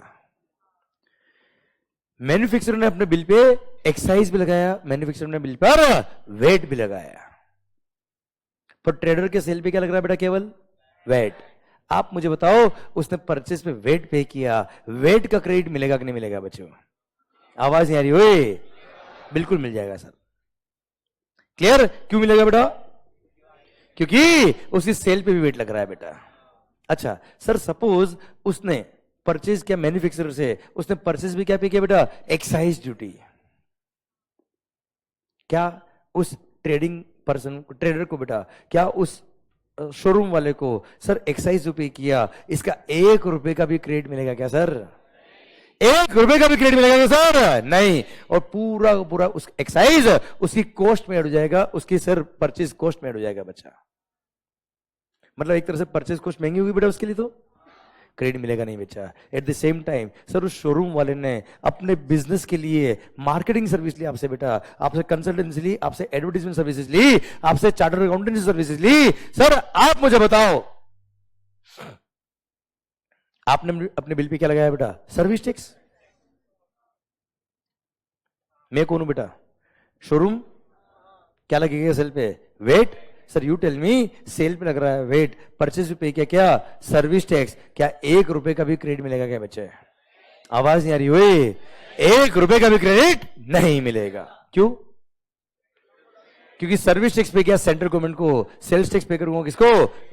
मैन्युफैक्चरर ने अपने बिल पे एक्साइज भी लगाया, मैन्युफैक्चरर ने बिल पर वेट भी लगाया, पर ट्रेडर के सेल पे क्या लग रहा है बेटा? केवल वेट। आप मुझे बताओ, उसने परचेज पे वेट पे किया, वेट का क्रेडिट मिलेगा कि नहीं मिलेगा बच्चों? आवाज नहीं आ रही? ओए, बिल्कुल मिल जाएगा सर। क्लियर? क्यों मिलेगा बेटा? क्योंकि उसकी सेल पे भी वेट लग रहा है बेटा। अच्छा सर, सपोज उसने परचेज किया मैन्युफैक्चरर से, उसने परचेज भी क्या पे किया बेटा? Excise duty. क्या उस ट्रेडर को बेटा, क्या उस शोरूम वाले को सर एक्साइज पे किया, इसका 1 रुपए का भी क्रेडिट मिलेगा क्या सर? 1 रुपए का भी क्रेडिट मिलेगा क्या सर? नहीं। और पूरा पूरा उस एक्साइज उसकी कॉस्ट में ऐड हो जाएगा, उसकी सर परचेज कॉस्ट में ऐड हो जाएगा बच्चा। मतलब एक तरह से परचेज कॉस्ट महंगी होगी बेटा, उसके लिए तो क्रेडिट मिलेगा नहीं बच्चा। Eight the same time sir, उस शोरूम वाले ने अपने बिजनेस के लिए मार्केटिंग सर्विस ली आपसे बेटा, आपसे कंसल्टेंसी ली, आपसे एडवर्टाइजमेंट सर्विसेज ली, आपसे चार्टर्ड अकाउंटेंसी सर्विसेज ली। सर आप मुझे बताओ, आपने अपने बिल पे क्या लगाया बेटा? Service tax. मैं कौन हूं बेटा? शोरूम। क्या लगेगा सेल पे? VAT. Sir you tell me, sale पे लग रहा है वेट, परचेज पे किया क्या? Service tax. क्या 1 रुपए का भी क्रेडिट मिलेगा क्या बच्चे? आवाज नहीं आ रही हुई? 1 रुपए का भी क्रेडिट नहीं मिलेगा। क्यों? क्योंकि सर्विस टैक्स पे किया सेंट्रल गवर्नमेंट को, सेल्स टैक्स पे करूंगा किसको,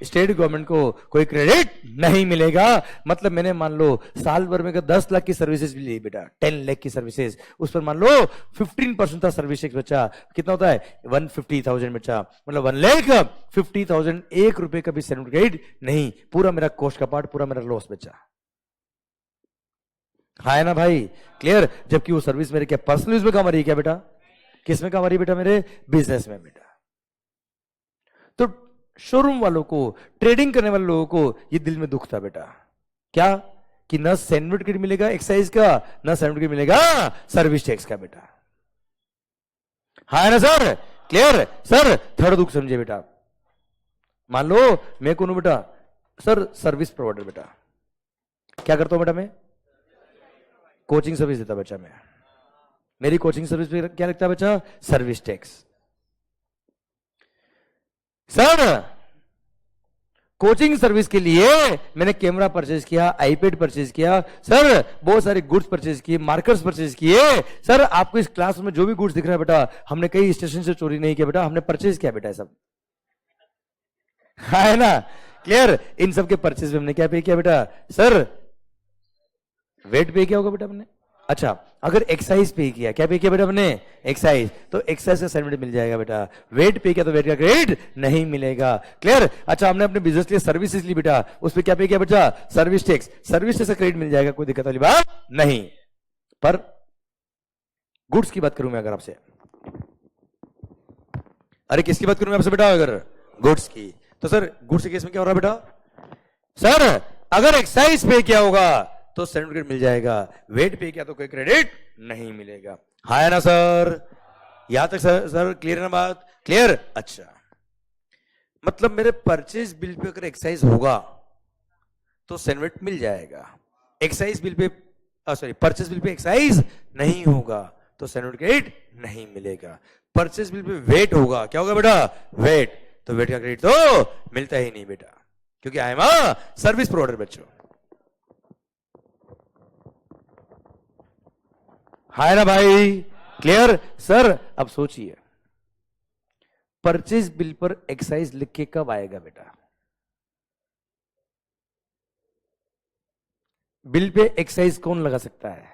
स्टेट गवर्नमेंट को, कोई क्रेडिट नहीं मिलेगा। मतलब मैंने मान लो साल भर में 10 लाख की सर्विसेज ली बेटा, 10 लाख की सर्विसेज, उस पर मान लो 15% था सर्विस टैक्स बचा, कितना होता है 150,000 बचा, मतलब 1,50,000, 1 रुपए का भी सर्टिफिकेट नहीं, पूरा मेरा कॉस्ट का पार्ट, पूरा मेरा लॉस बचा। हाँ है ना भाई, क्लियर। जबकि वो सर्विस मेरे क्या पर्सनल यूज में काम आ रही है क्या बेटा, किस में काम आ रही है बेटा, मेरे बिजनेस में बेटा। तो शोरूम वालों को, ट्रेडिंग करने वाले लोगों को ये दिल में दुख था बेटा, क्या कि ना सर्टिफिकेट मिलेगा एक्साइज का, ना सर्टिफिकेट मिलेगा सर्विस टैक्स का बेटा। हाँ है ना सर, क्लियर। सर थर्ड दुख समझे बेटा, मान लो मैं कौन हूं बेटा, सर सर्विस प्रोवाइडर बेटा। क्या करता हूं बेटा मैं, कोचिंग सर्विस देता बच्चा मैं, मेरी कोचिंग सर्विस पे क्या लगता है बच्चा, service tax. Sir coaching service के लिए मैंने कैमरा परचेज किया, आईपैड परचेज किया, सर बहुत सारे गुड्स परचेज किए, मार्कर्स परचेज किए। सर आपको इस क्लास में जो भी गुड्स दिख रहा है बेटा, हमने कई स्टेशन से चोरी नहीं किया बेटा, हमने परचेज किया बेटा सब, है ना, क्लियर। इन सब के परचेज में हमने क्या पे किया बेटा, सर वेट पे किया होगा बेटा हमने। अच्छा अगर एक्साइज पे किया, क्या पे किया बेटा हमने, एक्साइज, तो एक्साइज का सर्टिफिकेट मिल जाएगा बेटा। वेट पे किया तो वेट का क्रेडिट नहीं मिलेगा, क्लियर। अच्छा हमने अपने बिजनेस के लिए सर्विसेज ली बेटा, उस पर क्या पे किया बेटा, सर्विस टैक्स, सर्विस टैक्स का क्रेडिट मिल जाएगा, कोई दिक्कत वाली बात नहीं। पर गुड्स की बात करूं मैं अगर आपसे, अरे किसकी बात करूं मैं आपसे बेटा, अगर गुड्स की, तो सर गुड्स के केस में क्या हो रहा है बेटा, सर अगर एक्साइज पे किया होगा तो सर्टिफिकेट मिल जाएगा, वेट पे किया तो कोई क्रेडिट नहीं मिलेगा। हाँ ना सर, यहां तक सर क्लियर है ना बात, क्लियर। अच्छा मतलब मेरे परचेज बिल पे अगर एक्साइज होगा तो सर्टिफिकेट मिल जाएगा, excise bill pay sorry purchase bill pay excise नहीं होगा तो सर्टिफिकेट नहीं मिलेगा। परचेज बिल पे वेट होगा, क्या होगा बेटा, वेट, तो वेट का क्रेडिट तो मिलता ही नहीं बेटा, क्योंकि I am a service provider बच्चों। है ना भाई, क्लियर। सर अब सोचिए परचेज बिल पर एक्साइज लिख के कब आएगा बेटा, बिल पे एक्साइज कौन लगा सकता है,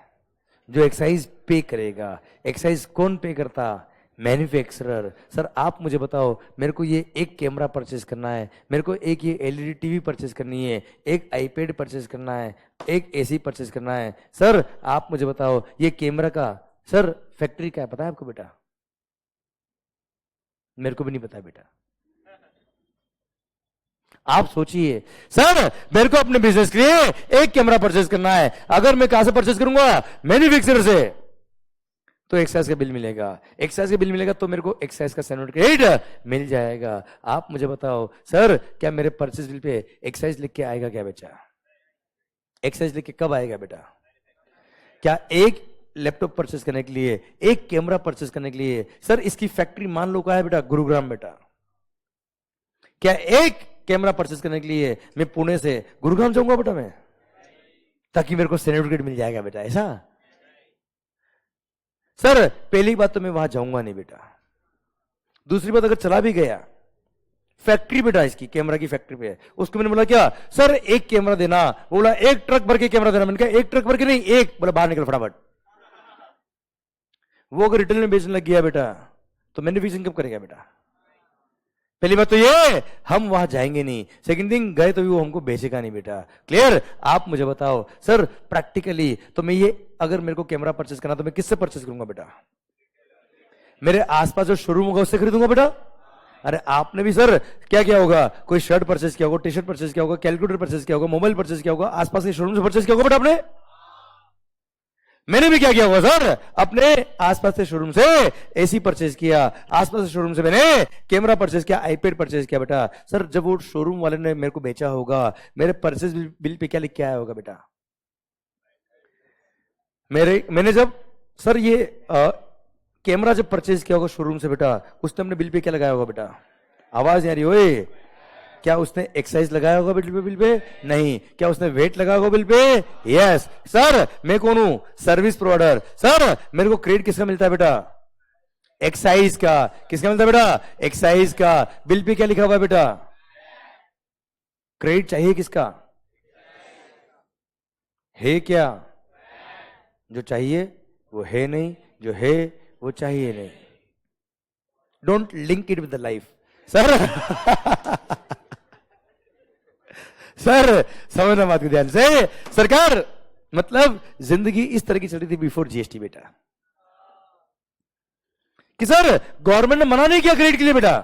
जो एक्साइज पे करेगा। एक्साइज कौन पे करता, मैन्युफैक्चरर। सर आप मुझे बताओ, मेरे को ये एक कैमरा परचेज करना है, मेरे को एक ये एलईडी टीवी परचेज करनी है, एक आईपैड परचेज करना है, एक एसी परचेज करना है। सर आप मुझे बताओ ये कैमरा का सर फैक्ट्री क्या है, पता है आपको बेटा, मेरे को भी नहीं पता बेटा। आप सोचिए, सर मेरे को अपने बिजनेस के लिए एक कैमरा परचेज करना है, अगर मैं कहां से परचेज करूंगा, मैन्युफैक्चरर से, तो एक्साइज का बिल मिलेगा, एक्साइज का बिल मिलेगा तो मेरे को एक्साइज का सर्टिफिकेट मिल जाएगा। आप मुझे बताओ सर क्या मेरे परचेज बिल पे एक्साइज लिख के आएगा क्या बेटा, एक्साइज लिख के कब आएगा बेटा। क्या एक लैपटॉप परचेज करने के लिए, एक कैमरा परचेज करने के लिए, सर इसकी फैक्ट्री मान लो कहां है बेटा, गुरुग्राम बेटा। क्या एक कैमरा परचेज करने के लिए मैं पुणे से गुरुग्राम जाऊंगा बेटा मैं, ताकि मेरे को सर्टिफिकेट मिल जाएगा बेटा, ऐसा। सर पहली बात तो मैं वहां जाऊंगा नहीं बेटा, दूसरी बात अगर चला भी गया, फैक्ट्री बेटा इसकी कैमरा की फैक्ट्री पे है, उसको मैंने बोला क्या सर एक कैमरा देना, बोला एक ट्रक भर के कैमरा देना, मैंने कहा एक ट्रक भर के नहीं, एक, बोला बाहर निकल फटाफट। वो अगर रिटेल में बेचने लग गया बेटा तो मैन्युफैक्चरिंग कब करेगा बेटा। पहली बात तो ये हम वहां जाएंगे नहीं, सेकंड थिंग गए तो भी वो हमको बेचेगा नहीं बेटा, क्लियर। आप मुझे बताओ सर प्रैक्टिकली तो मैं ये अगर मेरे को कैमरा परचेज करना तो मैं किससे परचेज करूंगा बेटा, मेरे आसपास जो शोरूम होगा उससे खरीदूंगा बेटा। अरे आपने भी सर क्या किया होगा, कोई शर्ट परचेज किया होगा, टी शर्ट परचेज किया होगा, कैलकुलेटर परचेज किया होगा, मोबाइल परचेज किया होगा, आसपास के शोरूम से परचेज किया होगा बेटा आपने। मैंने भी क्या किया होगा सर, अपने आसपास से शोरूम से एसी परचेज किया, आसपास से शोरूम से मैंने कैमरा परचेज किया, आईपैड परचेज किया बेटा। सर जब वो शोरूम वाले ने मेरे को बेचा होगा, मेरे परचेज बिल पे क्या लिख के आया होगा बेटा, मैंने जब सर ये कैमरा जब परचेज किया होगा शोरूम से बेटा, उसने अपने बिल पे क्या लगाया होगा बेटा, आवाज नहीं आ रही ओए, क्या उसने एक्साइज लगाया होगा बिल पे नहीं, क्या उसने वेट लगाया होगा बिल पे, यस। सर मैं कौन हूं, सर्विस प्रोवाइडर। सर मेरे को क्रेडिट किसका मिलता है बेटा, एक्साइज का। किसका मिलता है बेटा? एक्साइज का। बिल पे क्या लिखा हुआ है बेटा? क्रेडिट चाहिए किसका? है क्या? जो चाहिए वो है नहीं, जो है वो चाहिए नहीं। Don't link it with the life. Sir sir समझना बात को ध्यान से। सरकार मतलब जिंदगी इस तरह की चल रही थी बिफोर जीएसटी बेटा, कि सर गवर्नमेंट ने मना नहीं किया क्रेडिट के लिए बेटा।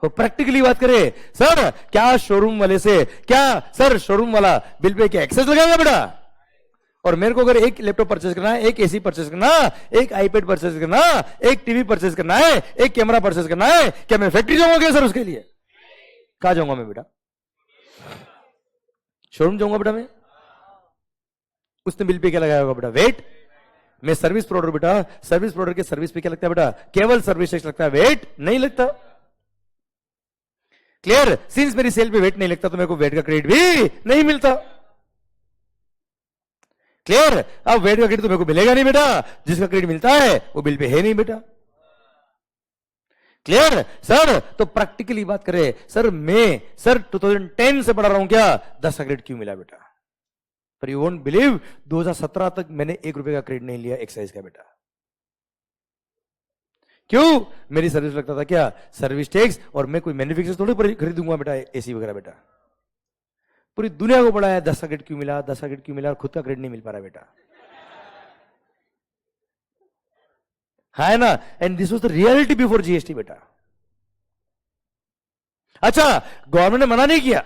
वो प्रैक्टिकली बात करें सर, क्या शोरूम वाले से, क्या सर शोरूम वाला बिल पे क्या एक्सेस लगाएगा बेटा? और मेरे को अगर एक लैपटॉप परचेज करना है, एक एसी परचेज करना, एक आईपैड परचेज करना, एक टीवी परचेज करना है, एक कैमरा परचेज करना है, क्या मैं फैक्ट्री जाऊंगा क्या सर उसके लिए? कहां जाऊंगा मैं बेटा? शोरूम जाऊंगा बेटा मैं। उसने बिल पे क्या लगाया होगा बेटा? वेट। मैं सर्विस प्रोवाइडर बेटा, सर्विस प्रोवाइडर के सर्विस पे क्या लगता है बेटा? केवल सर्विस टैक्स लगता है, वेट नहीं लगता। क्लियर? सिंस मेरी सेल पे वेट नहीं लगता तो मेरे को वेट का क्रेडिट भी नहीं मिलता। क्लियर? अब वेट का क्रेडिट तो मेरे को मिलेगा नहीं बेटा, जिसका क्रेडिट मिलता है वो बिल पे है नहीं बेटा। क्लियर? सर तो प्रैक्टिकली बात करें सर, मैं सर 2010 से पढ़ा रहा हूं, क्या 10 का क्रेडिट क्यों मिला बेटा? पर यू वोंट बिलीव 2017 तक मैंने 1 रुपए का क्रेडिट नहीं लिया एक्साइज का बेटा। क्यों? मेरी सर्विस लगता था क्या सर्विस टैक्स, और मैं कोई मैन्युफैक्चर थोड़ी खरीदूंगा बेटा एसी वगैरह बेटा। पूरी दुनिया को पढ़ा है 10 का क्रेडिट क्यों मिला, 10 का क्रेडिट क्यों मिला, और खुद का क्रेडिट नहीं मिल पा रहा बेटा। है ना? And this was the reality before GST बेटा। अच्छा गवर्नमेंट ने मना नहीं किया,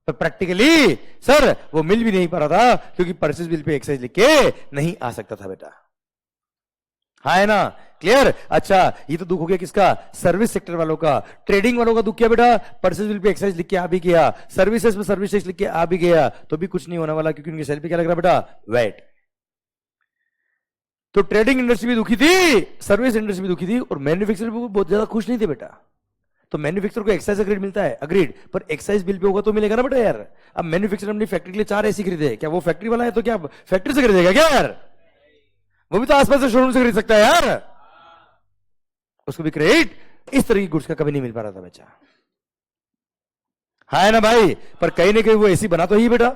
तो प्रैक्टिकली सर वो मिल भी नहीं पा रहा था क्योंकि परचेज बिल पे एक्साइज लिख के नहीं आ सकता था बेटा। है ना? क्लियर? अच्छा ये तो दुख हो गया किसका? सर्विस सेक्टर वालों का। ट्रेडिंग वालों का दुख क्या बेटा? परचेज बिल पे एक्साइज लिख के आ भी गया, सर्विसेज में सर्विस टैक्स लिख के आ भी गया, तो भी कुछ नहीं होने वाला क्योंकि उनकी सेल पे क्या लग रहा बेटा? वेट। तो ट्रेडिंग इंडस्ट्री भी दुखी थी, सर्विस इंडस्ट्री भी दुखी थी, और मैन्युफैक्चरर भी बहुत ज्यादा खुश नहीं थे बेटा। तो मैन्युफैक्चरर को एक्साइज क्रेडिट मिलता है, अग्रीड, पर एक्साइज बिल पे होगा तो मिलेगा ना बेटा यार। अब मैन्युफैक्चरर अपनी फैक्ट्री के लिए 4 एसी खरीदे, क्या वो फैक्ट्री वाला है तो क्या फैक्ट्री से खरीदेगा क्या यार? वो भी तो आसपास से शोरूम से खरीद सकता है यार। उसको भी क्रेडिट इस तरह की गुड्स का कभी नहीं मिल पा रहा था बच्चा। है ना भाई? पर कहीं ना कहीं वो एसी बना तो ही बेटा,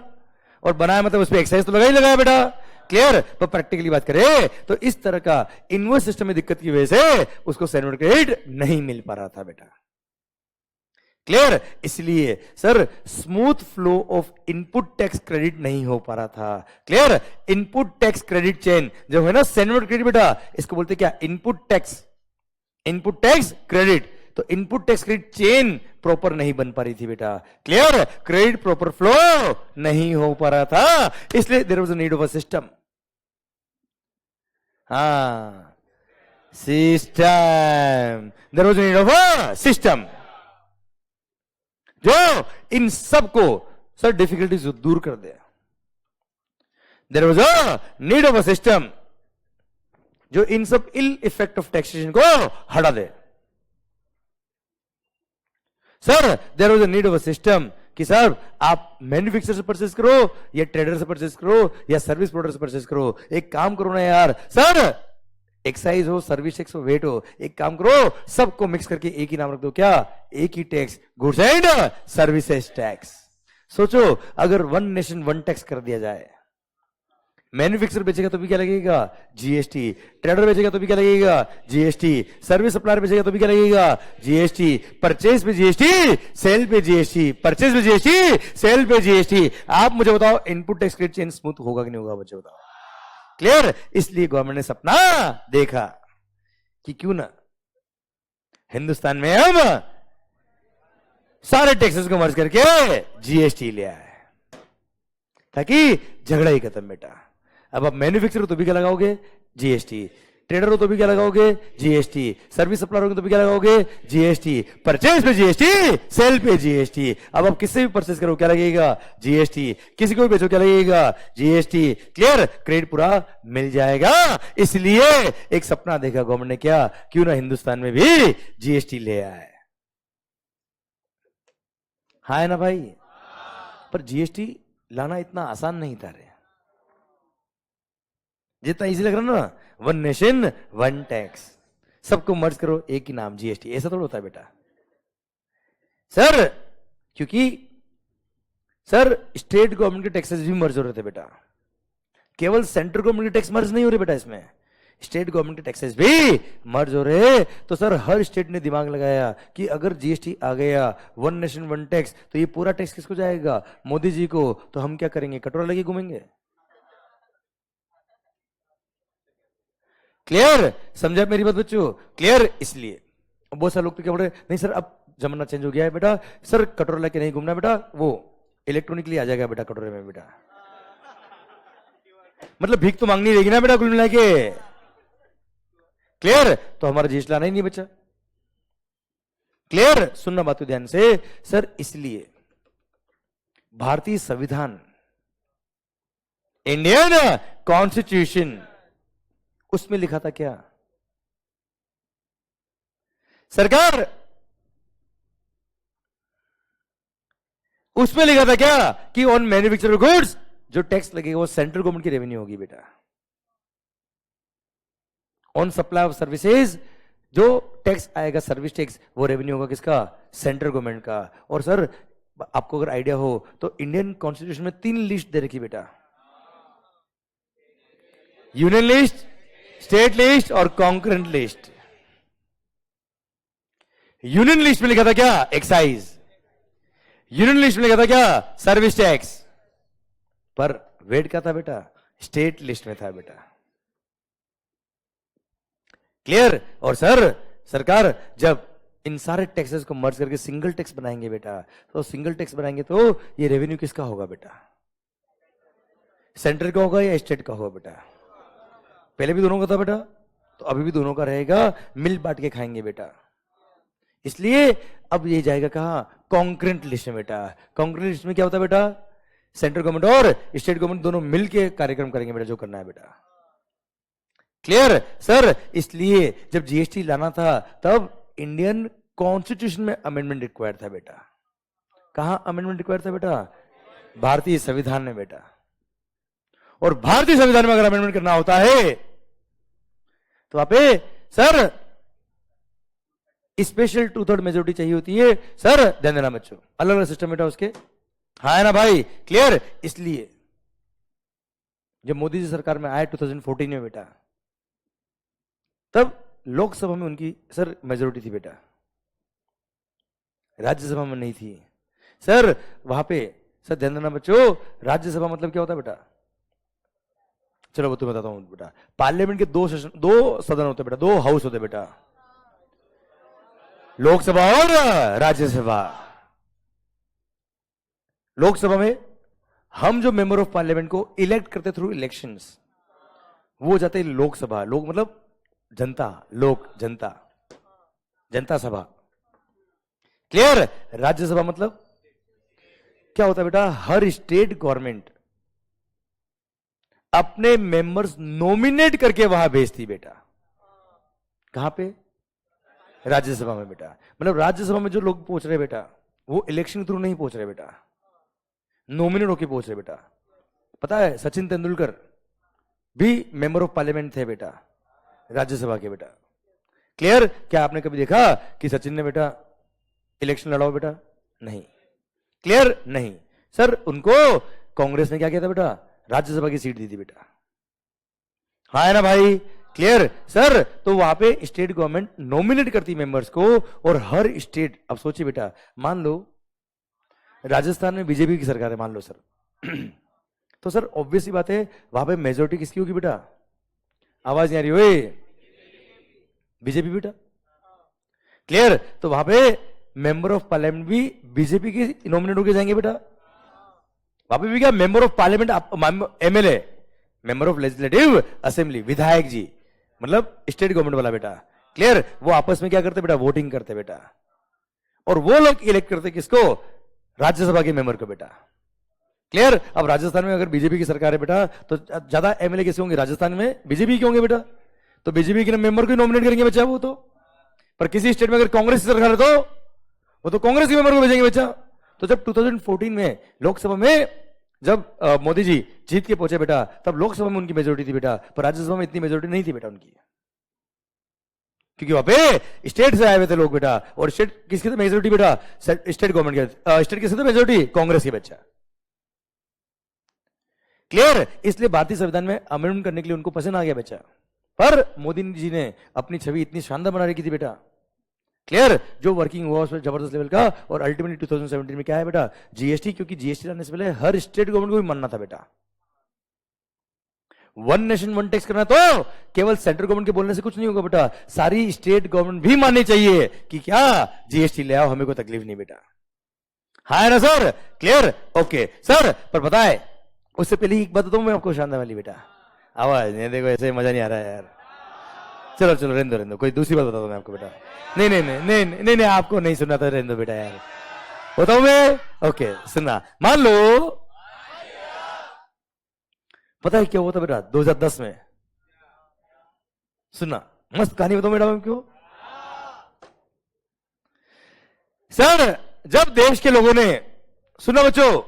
और बनाया मतलब उस पर एक्साइज तो लगा ही लगाया बेटा। क्लियर? पर प्रैक्टिकली बात करें तो इस तरह का इनवर्स सिस्टम में दिक्कत की वजह से उसको सैन्युअल क्रेडिट नहीं मिल पा रहा था बेटा। क्लियर? इसलिए sir smooth flow of input tax credit नहीं हो पा रहा था। Clear? Input tax credit chain जो है ना सैन्युअल क्रेडिट बेटा, इसको बोलते क्या? Input tax, input tax credit. तो input tax credit chain proper नहीं बन पा रही थी बेटा। क्लियर? क्रेडिट प्रॉपर फ्लो नहीं हो पा रहा था, इसलिए there was a need of a system. हाँ system, there was a need of a system जो इन सबको सर डिफिकल्टीज दूर कर दे। There was a need of a system जो इन सब इल इफेक्ट ऑफ टैक्सेशन को हटा दे। Sir there was a need of a system कि सर आप मैन्युफैक्चरर से परचेज करो या ट्रेडर से परचेज करो या सर्विस प्रोवाइडर से परचेज करो, एक काम करो ना यार सर, एक्साइज हो, सर्विस टैक्स हो, वेट हो, एक काम करो सबको मिक्स करके एक ही नाम रख दो, क्या? एक ही tax, goods and services tax. सोचो अगर वन नेशन वन टैक्स कर दिया जाए, मैन्युफैक्चरर बेचेगा तो भी क्या लगेगा? जीएसटी। ट्रेडर बेचेगा तो भी क्या लगेगा? जीएसटी। सर्विस सप्लायर बेचेगा तो भी क्या लगेगा? जीएसटी। परचेज पे जीएसटी, सेल पे जीएसटी, परचेज पे जीएसटी, सेल पे जीएसटी। आप मुझे बताओ input tax credit chain smooth होगा कि नहीं होगा? मुझे बताओ। क्लियर? इसलिए गवर्नमेंट ने सपना देखा कि क्यों ना हिंदुस्तान में हम सारे टैक्सेस को मर्ज करके जीएसटी ले आए, ताकि झगड़ा ही खत्म बेटा। अब आप मैन्युफैक्चरर हो तो भी क्या लगाओगे? जीएसटी। ट्रेडर हो तो भी क्या लगाओगे? जीएसटी। सर्विस सप्लायर हो तो भी क्या लगाओगे? जीएसटी। परचेज पे जीएसटी, सेल पे जीएसटी। अब आप किससे भी परचेज करो क्या लगेगा? जीएसटी। किसी को भी बेचो क्या लगेगा? जीएसटी। क्लियर? क्रेडिट पूरा मिल जाएगा। इसलिए एक सपना देखा गवर्नमेंट ने, क्या क्यों ना हिंदुस्तान में भी जीएसटी ले आए। हाँ है ना भाई? पर जीएसटी लाना इतना आसान नहीं था रे। जितना इजी लग रहा है ना, वन नेशन वन टैक्स, सबको मर्ज करो एक ही नाम जीएसटी, ऐसा थोड़ा होता है बेटा सर। क्योंकि सर स्टेट गवर्नमेंट के टैक्सेस भी मर्ज हो रहे थे बेटा, केवल सेंट्रल गवर्नमेंट के टैक्स मर्ज नहीं हो रहे बेटा, इसमें स्टेट गवर्नमेंट के टैक्सेस भी मर्ज हो रहे। तो सर हर स्टेट ने दिमाग लगाया कि अगर जीएसटी आ गया, वन नेशन वन टैक्स, तो ये पूरा टैक्स किसको जाएगा? मोदी जी को। तो हम क्या करेंगे? कटोरा लेके घूमेंगे। क्लियर? समझा मेरी बात बच्चों? क्लियर? इसलिए बहुत सारे लोग तो क्या बोल रहे, नहीं सर अब जमाना चेंज हो गया है बेटा, सर कटोरा लेके नहीं घूमना बेटा, वो इलेक्ट्रॉनिकली आ जाएगा बेटा कटोरे में बेटा। मतलब भीख तो मांगनी रहेगी ना बेटा कुल मिला के। क्लियर? तो हमारा जीएसटी लाना ही नहीं बचा। क्लियर? सुनना बात ध्यान से सर। इसलिए भारतीय संविधान, इंडियन कॉन्स्टिट्यूशन, उसमें लिखा था क्या सरकार? उसमें लिखा था क्या कि ऑन मैन्युफैक्चर्ड गुड्स जो टैक्स लगेगा वो सेंट्रल गवर्नमेंट की रेवेन्यू होगी बेटा। ऑन सप्लाई ऑफ सर्विसेज जो टैक्स आएगा, सर्विस टैक्स, वो रेवेन्यू होगा किसका? सेंट्रल गवर्नमेंट का। और सर आपको अगर आइडिया हो तो इंडियन कॉन्स्टिट्यूशन में 3 लिस्ट दे रखी बेटा, यूनियन लिस्ट, स्टेट लिस्ट और कॉन्करेंट लिस्ट। यूनियन लिस्ट में लिखा था क्या? एक्साइज। यूनियन लिस्ट में लिखा था क्या? Service tax. पर वेट क्या था बेटा? स्टेट लिस्ट में था बेटा। क्लियर? और सर सरकार जब इन सारे टैक्सेस को मर्ज करके सिंगल टैक्स बनाएंगे बेटा, तो सिंगल टैक्स बनाएंगे तो ये रेवेन्यू किसका होगा बेटा? सेंट्रल का होगा या स्टेट का होगा बेटा? पहले भी दोनों का था बेटा, तो अभी भी दोनों का रहेगा, मिल बांट के खाएंगे बेटा। इसलिए अब ये जाएगा कहां? कॉन्करेंट लिस्ट में बेटा। कॉन्करेंट लिस्ट में क्या होता है बेटा? सेंट्रल गवर्नमेंट और स्टेट गवर्नमेंट दोनों मिलके कार्यक्रम करेंगे बेटा, जो करना है बेटा। Clear sir? इसलिए जब जीएसटी लाना था तब इंडियन कॉन्स्टिट्यूशन में अमेंडमेंट रिक्वायर्ड था बेटा। कहां अमेंडमेंट रिक्वायर्ड था बेटा? भारतीय संविधान में बेटा। और भारतीय संविधान में अगर अमेंडमेंट करना होता है तो वहां पे सर स्पेशल 2/3 मेजोरिटी चाहिए होती है। सर ध्यान देना बच्चों, अलग अलग सिस्टम बेटा उसके, हाँ है ना भाई? क्लियर? इसलिए जब मोदी जी सरकार में आए 2014 में बेटा, तब लोकसभा में उनकी सर मेजोरिटी थी बेटा, राज्यसभा में नहीं थी सर। वहां पे सर ध्यान देना बच्चों, राज्यसभा मतलब क्या होता है बेटा? चलो वो तुम्हें बताता हूं बेटा। पार्लियामेंट के 2 सदन होते बेटा, 2 हाउस होते बेटा, लोकसभा और राज्यसभा। लोकसभा में हम जो मेंबर ऑफ पार्लियामेंट को इलेक्ट करते थ्रू इलेक्शंस, वो जाते लोकसभा। लोक मतलब जनता, लोक जनता, जनता सभा। क्लियर? राज्यसभा मतलब क्या होता है बेटा? हर स्टेट गवर्नमेंट अपने मेंबर्स नॉमिनेट करके वहां भेजती बेटा। कहां पे? राज्यसभा में बेटा। मतलब राज्यसभा में जो लोग पहुंच रहे बेटा, वो इलेक्शन थ्रू नहीं पहुंच रहे बेटा, नॉमिनेट होके पहुंच रहे बेटा। पता है सचिन तेंदुलकर भी मेंबर ऑफ पार्लियामेंट थे बेटा, राज्यसभा के बेटा। क्लियर? क्या आपने कभी देखा कि सचिन ने बेटा इलेक्शन लड़ा हो बेटा? नहीं। क्लियर? नहीं सर। उनको कांग्रेस ने क्या किया था बेटा? राज्यसभा की सीट दी थी बेटा, हाँ है ना भाई? Clear sir? तो वहां पे स्टेट गवर्नमेंट नॉमिनेट करती मेंबर्स को, और हर स्टेट, अब सोचिए बेटा, मान लो राजस्थान में बीजेपी की सरकार है मान लो सर तो सर ऑब्वियस सी बात है वहां पे मेजोरिटी किसकी होगी बेटा? आवाज नहीं आ रही? ओए बीजेपी बेटा। क्लियर? तो वहां पे मेंबर ऑफ पार्लियामेंट भी बीजेपी के नॉमिनेट होके जाएंगे बेटा। वहां पे भी क्या? Member of parliament, MLA, member of legislative assembly, विधायक जी, मतलब स्टेट गवर्नमेंट वाला बेटा। क्लियर? वो आपस में क्या करते बेटा? वोटिंग करते बेटा, और वो लोग इलेक्ट करते किसको? राज्यसभा के मेंबर को बेटा। क्लियर? अब राजस्थान में अगर बीजेपी की सरकार है बेटा, तो ज्यादा एमएलए किसके होंगे राजस्थान में? बीजेपी के होंगे बेटा। तो बीजेपी के मेंबर को नॉमिनेट करेंगे बच्चा वो तो। पर किसी स्टेट में अगर कांग्रेस की सरकार है तो वो तो कांग्रेस के मेंबर को भेजेंगे बच्चा। तो जब 2014 में लोकसभा में जब मोदी जी जीत के पहुंचे बेटा, तब लोकसभा में उनकी मेजोरिटी थी बेटा, पर राज्यसभा में इतनी मेजोरिटी नहीं थी बेटा उनकी, क्योंकि वहां पे स्टेट से आए हुए थे लोग बेटा, और स्टेट किसकी थी मेजोरिटी बेटा? स्टेट गवर्नमेंट के। स्टेट किसकी थी मेजोरिटी? कांग्रेस की बच्चा। क्लियर? इसलिए भारतीय संविधान में अमेंडमेंट करने के लिए उनको पसंद आ गया बच्चा, पर मोदी जी ने अपनी छवि इतनी शानदार बना रखी थी बेटा। क्लियर? जो वर्किंग हुआ उसमें जबरदस्त लेवल का, और अल्टीमेटली 2017 में क्या है बेटा? जीएसटी, क्योंकि जीएसटी लाने से पहले हर स्टेट गवर्नमेंट को भी मानना था बेटा। वन नेशन वन टैक्स करना तो केवल सेंट्रल गवर्नमेंट के बोलने से कुछ नहीं होगा बेटा, सारी स्टेट गवर्नमेंट भी माननी चाहिए कि क्या जीएसटी ले आओ, हमें कोई तकलीफ नहीं बेटा। हाँ ना सर? क्लियर? Okay sir. पर पता है उससे पहले एक बात बताऊं मैं आपको शानदार वाली बेटा, आवाज नहीं देखो, ऐसे मजा नहीं आ रहा है यार। चलो चलो रहने दो, कोई दूसरी बात बता दो मैं आपको बेटा। नहीं नहीं नहीं नहीं नहीं, नहीं, नहीं आपको नहीं सुनना था, रहने दो बेटा यार, बताओ मैं। ओके सुनना, मान लो पता है क्या हुआ था बेटा 2010 में? सुनना, मस्त कहानी बताओ बेटा मैं क्यों। सर जब देश के लोगों ने, सुना बच्चों,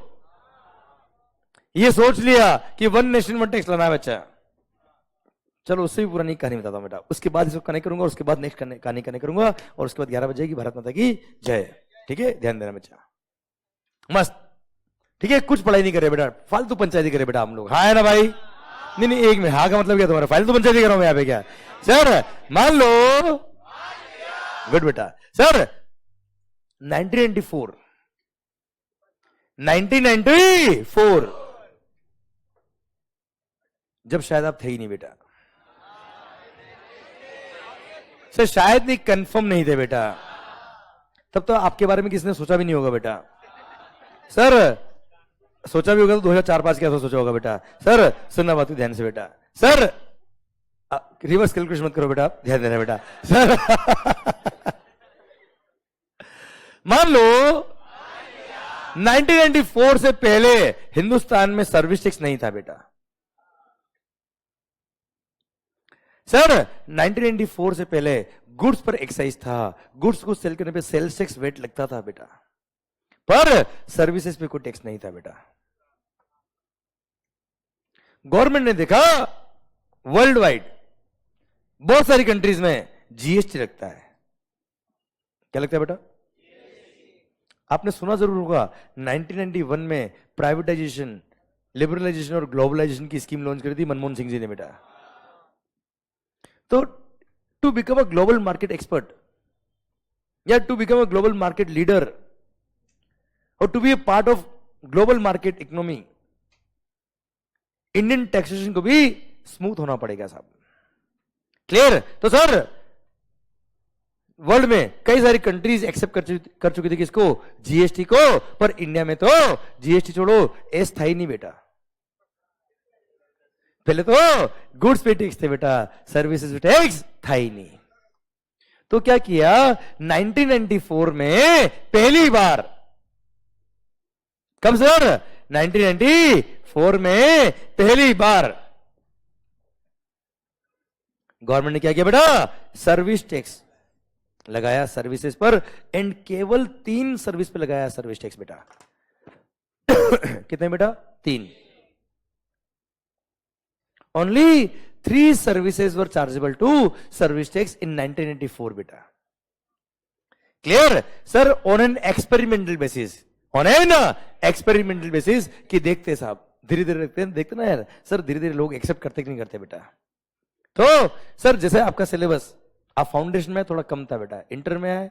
ये सोच लिया कि वन नेशन वन टैक्स लाना है बच्चा, चलो उससे भी पुरानी कहानी बताता हूं बेटा, उसके बाद इसको कनेक्ट करूंगा, उसके बाद नेक्स्ट कहानी कनेक्ट करूंगा, और उसके बाद 11 बजे की भारत माता की जय। ठीक है, ध्यान देना बच्चा, मस्त। ठीक है, कुछ पढ़ाई नहीं करे बेटा, फालतू पंचायती करे बेटा हम लोग, हाँ है ना भाई? नहीं नहीं, एक में हाँ का मतलब क्या तुम्हारा? फालतू पंचायती कर रहा हूं मैं यहाँ पे क्या? सर मान लो, गुड बेटा। सर 1994 जब शायद आप थे ही नहीं बेटा, सर शायद नहीं, कंफर्म नहीं थे बेटा, तब तो आपके बारे में किसने सोचा भी नहीं होगा बेटा। सर सोचा भी होगा तो 2004-5 के आसपास सोचा होगा बेटा। सर सुनना बात ध्यान से बेटा, सर रिवर्स कैलकुलेशन मत करो बेटा, ध्यान देना बेटा। सर मान लो 1994 से पहले हिंदुस्तान में सर्विस टैक्स नहीं था बेटा। सर 1994 से पहले गुड्स पर एक्साइज था, गुड्स को सेल करने पे सेल्स टैक्स वेट लगता था बेटा, पर सर्विसेज पे कोई टैक्स नहीं था बेटा। गवर्नमेंट ने देखा वर्ल्ड वाइड बहुत सारी कंट्रीज में जीएसटी लगता है, क्या लगता है बेटा? आपने सुना जरूर होगा 1991 में प्राइवेटाइजेशन, लिबरलाइजेशन और ग्लोबलाइजेशन की स्कीम लॉन्च करी थी मनमोहन सिंह जी ने बेटा। तो to become a global market expert, या to become a global market leader, और to be a part of global market economy, Indian taxation को भी स्मूथ होना पड़ेगा साहब। क्लियर? तो सर वर्ल्ड में कई सारी कंट्रीज एक्सेप्ट कर चुकी थी किसको? जीएसटी को, पर इंडिया में तो जीएसटी छोड़ो एस था ही नहीं बेटा। पहले तो गुड्स पे टैक्स थे बेटा, सर्विसेज पे टैक्स था ही नहीं। तो क्या किया 1994 में पहली बार, कब सर? 1994 में पहली बार गवर्नमेंट ने क्या किया बेटा? सर्विस टैक्स लगाया सर्विसेज पर, एंड केवल 3 सर्विस पे लगाया सर्विस टैक्स बेटा। कितने बेटा? 3। Only 3 services were chargeable to service tax in 1994 बेटा। Clear? Sir on an experimental basis, on an experimental basis, कि देखते साहब, धीरे धीरे देखते ना यार सर, धीरे धीरे लोग एक्सेप्ट करते कि नहीं करते बेटा। तो सर जैसे आपका सिलेबस, आप फाउंडेशन में थोड़ा कम था बेटा, इंटर में है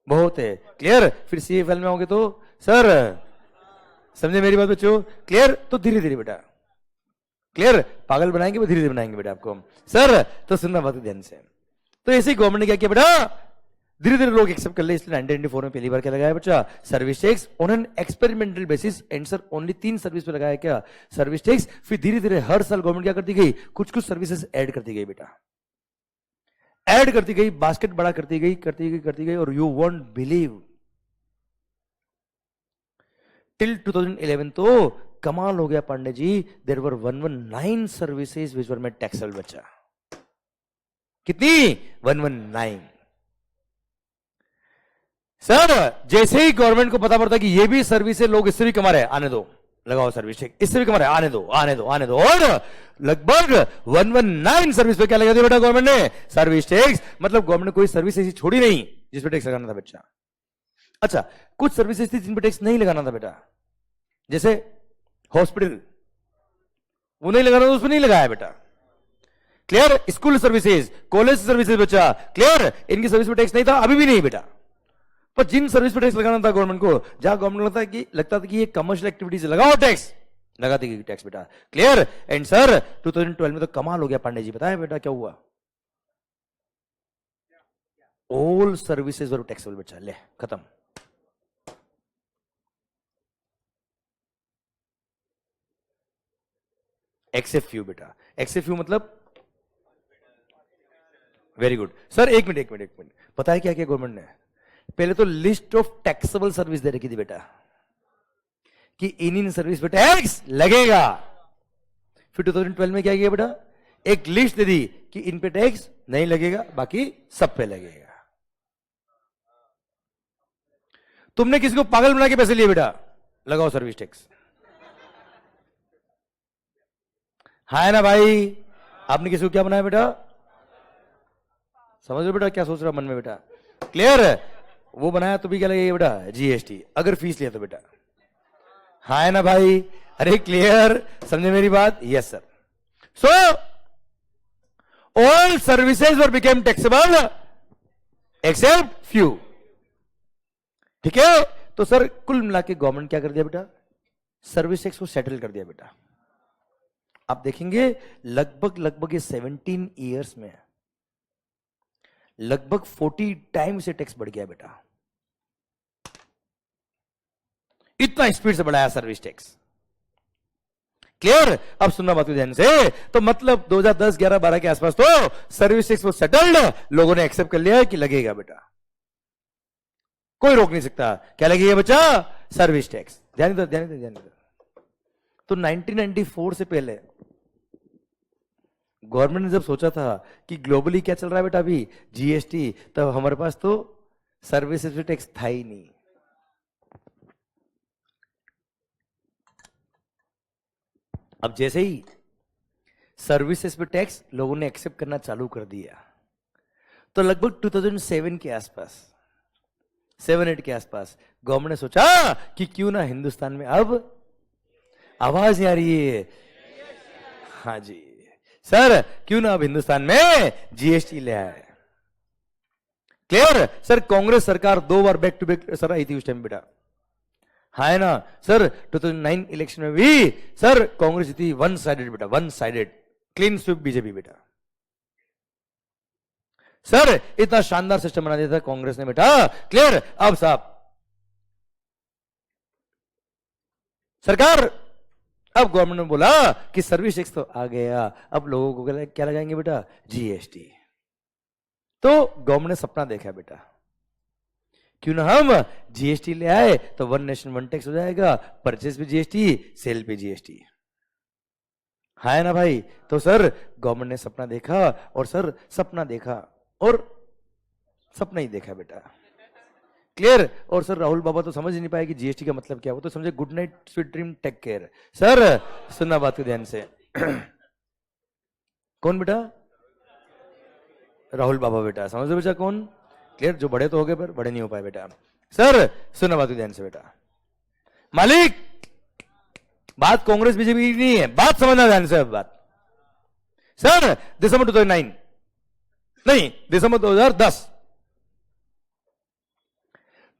बहुत है। क्लियर? फिर सीएफएल में होंगे तो सर, समझे मेरी बात बच्चों? क्लियर? तो धीरे धीरे बेटा, क्लियर? पागल बनाएंगे वो, धीरे धीरे बनाएंगे बेटा आपको। सर तो सुनना बात ध्यान से। तो ऐसे ही गवर्नमेंट ने क्या किया बेटा? धीरे धीरे लोग एक्सेप्ट कर ले, इसलिए 1994 में पहली बार क्या लगाया बच्चा? Service tax on an experimental basis, and sir only 3 service पे लगाया क्या? Service tax. फिर धीरे धीरे हर साल गवर्नमेंट क्या करती गई? कुछ कुछ सर्विसेज ऐड करती गई बेटा, ऐड करती गई, बास्केट बड़ा करती गई, और यू वोंट बिलीव टिल 2011 तो कमाल हो गया Pandey ji, there were 119 services which were made taxable बच्चा। कितनी? 119। सर जैसे ही गवर्नमेंट को पता पड़ता कि ये भी सर्विस है, लोग इससे भी कमा रहे हैं, आने दो, लगाओ सर्विस टैक्स, इससे भी कम रहा है, आने दो आने दो आने दो। और लगभग 119 सर्विस पे क्या लगा दिया बेटा गवर्नमेंट ने, सर्विस टैक्स। मतलब गवर्नमेंट ने कोई सर्विस ऐसी छोड़ी नहीं जिस पे टैक्स लगाना था बच्चा। अच्छा, कुछ सर्विसेज थी जिन पे टैक्स नहीं लगाना था बेटा, जैसे हॉस्पिटल, वो नहीं लगाना था, उस पर नहीं लगाया बेटा। Clear? School services, college services बच्चा, क्लियर? इनकी सर्विस पे टैक्स नहीं था, अभी भी नहीं बेटा। पर जिन सर्विस पे टैक्स लगाना था गवर्नमेंट को, जहां गवर्नमेंट लगता था कि ये कमर्शियल एक्टिविटीज, लगाओ टैक्स, लगा देगी टैक्स बेटा। क्लियर? एंड सर 2012 में तो कमाल हो गया पांडे जी, बताया बेटा क्या हुआ? ऑल सर्विसेज वर टैक्सेबल बच्चा, ले खत्म। एक्सेप्ट फ्यू बेटा, एक्सेप्ट फ्यू मतलब वेरी गुड सर। एक मिनट, पता है क्या क्या गवर्नमेंट ने? पहले तो लिस्ट ऑफ टैक्सेबल सर्विस दे रखी थी बेटा, कि इन सर्विस पे टैक्स लगेगा। फिर 2012 में क्या किया बेटा, एक लिस्ट दे दी कि इन पे टैक्स नहीं लगेगा, बाकी सब पे लगेगा। तुमने किसी को पागल बना के पैसे लिए बेटा, लगाओ सर्विस टैक्स। है ना भाई? आपने किसी को क्या बनाया बेटा? समझ लो बेटा क्या सोच रहा मन में बेटा। क्लियर? वो बनाया तो भी क्या लगेगा बेटा, जीएसटी, अगर फीस लिया तो बेटा। है ना भाई? अरे क्लियर, समझे मेरी बात? Yes sir. So all services वर बिकेम टैक्सेबल एक्सेप्ट फ्यू। ठीक है? तो सर कुल मिला के गवर्नमेंट क्या कर दिया बेटा, सर्विस टैक्स को सेटल कर दिया बेटा। आप देखेंगे लगभग ये 17 ईयर्स में लगभग 40 टाइम से टैक्स बढ़ गया बेटा। इतना स्पीड से बढ़ाया सर्विस टैक्स। क्लियर? अब सुनना बात ध्यान से। तो मतलब 2010, 11, 12 के आसपास तो सर्विस टैक्स वो सेटल्ड, लोगों ने एक्सेप्ट कर लिया कि लगेगा बेटा, कोई रोक नहीं सकता। क्या लगेगा बच्चा? Service tax. ध्यान दो। तो 1994 से पहले गवर्नमेंट ने जब सोचा था कि ग्लोबली क्या चल रहा है बेटा अभी, जीएसटी, तब हमारे पास तो सर्विसेज पे टैक्स था ही नहीं। अब जैसे ही सर्विसेज पे टैक्स लोगों ने एक्सेप्ट करना चालू कर दिया, तो लगभग 2007 के आसपास, 7-8 के आसपास गवर्नमेंट ने सोचा कि क्यों ना हिंदुस्तान में, अब आवाज नहीं आ रही है? हाँ जी सर, क्यों ना अब हिंदुस्तान में जीएसटी ले आए। क्लियर? सर कांग्रेस सरकार 2 बार बैक टू बैक सर आई थी उस टाइम बेटा, है ना सर? 2009 इलेक्शन में भी सर कांग्रेस जीती, वन साइडेड बेटा, one sided, clean sweep BJP बेटा। सर इतना शानदार सिस्टम बना दिया था कांग्रेस ने बेटा। क्लियर? अब साहब सरकार, अब गवर्नमेंट ने बोला कि सर्विस टैक्स तो आ गया, अब लोगों को क्या लगाएंगे बेटा, जीएसटी। तो गवर्नमेंट ने सपना देखा बेटा, क्यों ना हम जीएसटी ले आए, तो वन नेशन वन टैक्स हो जाएगा, परचेस पे जीएसटी, सेल पे जीएसटी। है ना भाई? तो सर गवर्नमेंट ने सपना देखा, और सर सपना देखा और सपना ही देखा बेटा। क्लियर? और सर राहुल बाबा तो समझ ही नहीं पाए कि जीएसटी का मतलब क्या, वो तो समझे good night sweet dream take care. Sir सुनना बात को ध्यान से। कौन बेटा? राहुल बाबा बेटा, समझ लो बेटा कौन? क्लियर? जो बड़े तो हो गए पर बड़े नहीं हो पाए बेटा। सर सुनना बात को ध्यान से बेटा। मालिक, बात कांग्रेस बीजेपी की नहीं है, बात समझना ध्यान से। अब बात सर दिसंबर 2009 नहीं, दिसंबर 2010,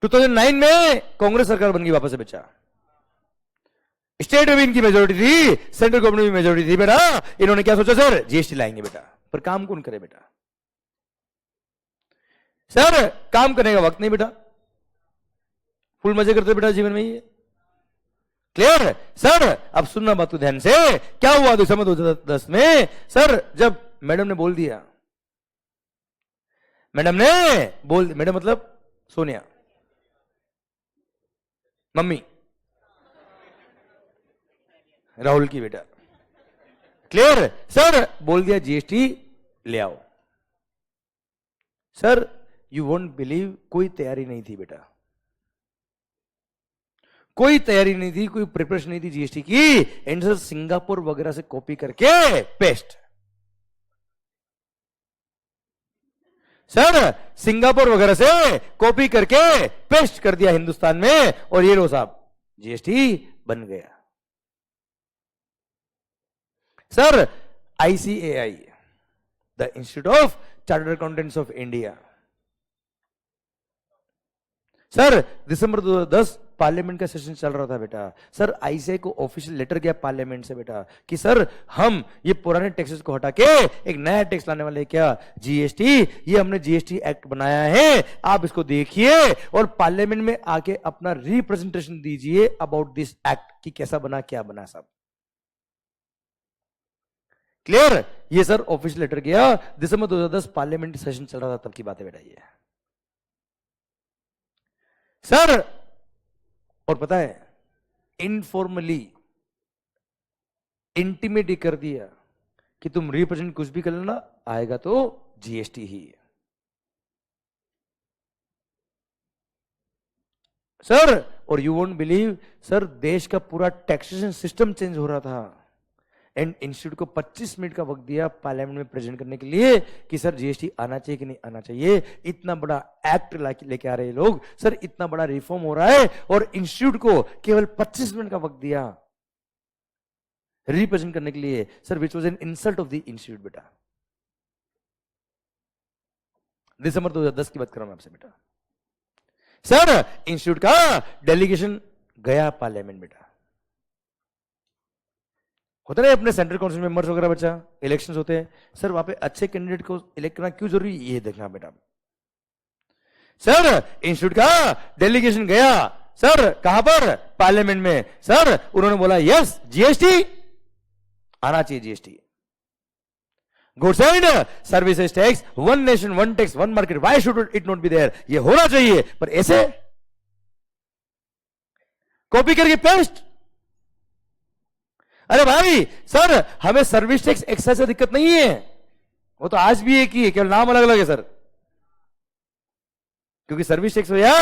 2009 में कांग्रेस सरकार बन गई वापस से बच्चा। स्टेट में भी इनकी मेजोरिटी थी, सेंट्रल गवर्नमेंट में भी मेजोरिटी थी बेटा। इन्होंने क्या सोचा सर, जीएसटी लाएंगे बेटा, पर काम कौन करे बेटा? सर काम करने का वक्त नहीं बेटा, फुल मजे करते बेटा जीवन में ये। क्लियर? सर अब सुनना बात को ध्यान से। क्या हुआ दिसंबर 2010 में सर, जब मैडम ने बोल दिया, मैडम मतलब सोनिया मम्मी, राहुल की बेटा। क्लियर? सर बोल दिया जीएसटी ले आओ। सर यू वोंट बिलीव, कोई तैयारी नहीं थी बेटा, कोई तैयारी नहीं थी, कोई प्रिपरेशन नहीं थी जीएसटी की, एंड सर सिंगापुर वगैरह से कॉपी करके पेस्ट। सर सिंगापुर वगैरह से कॉपी करके पेस्ट कर दिया हिंदुस्तान में, और ये लो साहब जीएसटी बन गया। Sir ICAI, the institute of chartered accountants of India, sir December 2010 parliament का सेशन चल रहा था बेटा। सर ICAI को ऑफिशियल लेटर गया पार्लियामेंट से बेटा कि सर हम ये पुराने टैक्सेस को हटा के एक नया टैक्स लाने वाले, क्या जीएसटी, ये हमने जीएसटी एक्ट बनाया है, आप इसको देखिए और पार्लियामेंट में आके अपना रिप्रेजेंटेशन दीजिए अबाउट दिस एक्ट कि कैसा बना, क्या बना सब। क्लियर? ये सर ऑफिशियल लेटर गया, दिसंबर 2010 पार्लियामेंट सेशन चल रहा था, तब की बात है बेटा ये। सर और पता है इनफॉर्मली इंटीमेट कर दिया कि तुम रिप्रेजेंट कुछ भी कर लेना, आएगा तो जीएसटी ही है। सर और यू वोंट बिलीव सर, देश का पूरा टैक्सेशन सिस्टम चेंज हो रहा था, एंड इंस्टीट्यूट को 25 मिनट का वक्त दिया पार्लियामेंट में प्रेजेंट करने के लिए कि सर जीएसटी आना चाहिए कि नहीं आना चाहिए। इतना बड़ा एक्ट लेके आ रहे हैं लोग, सर इतना बड़ा रिफॉर्म हो रहा है, और इंस्टीट्यूट को केवल 25 मिनट का वक्त दिया रिप्रेजेंट करने के लिए। Sir which was an insult of the institute बेटा। दिसंबर 2010 की बात कर रहा हूं आपसे बेटा। सर इंस्टीट्यूट का डेलीगेशन गया पार्लियामेंट बेटा। होता है अपने सेंट्रल काउंसिल मेंबर्स वगैरह बच्चा, इलेक्शंस होते हैं, सर वहां पे अच्छे कैंडिडेट को इलेक्ट करना क्यों जरूरी, ये देखना बेटा। सर इंस्टीट्यूट का डेलीगेशन गया, सर कहां पर, पार्लियामेंट में। सर उन्होंने बोला यस जीएसटी आना चाहिए, GST goods and services tax, one nation one tax one market, why should it not be there, ये होना चाहिए। पर ऐसे कॉपी करके पेस्ट। अरे भाई सर हमें सर्विस टैक्स एक्साइज से दिक्कत नहीं है, वो तो आज भी एक ही है, केवल नाम अलग अलग है सर। क्योंकि सर्विस टैक्स हो या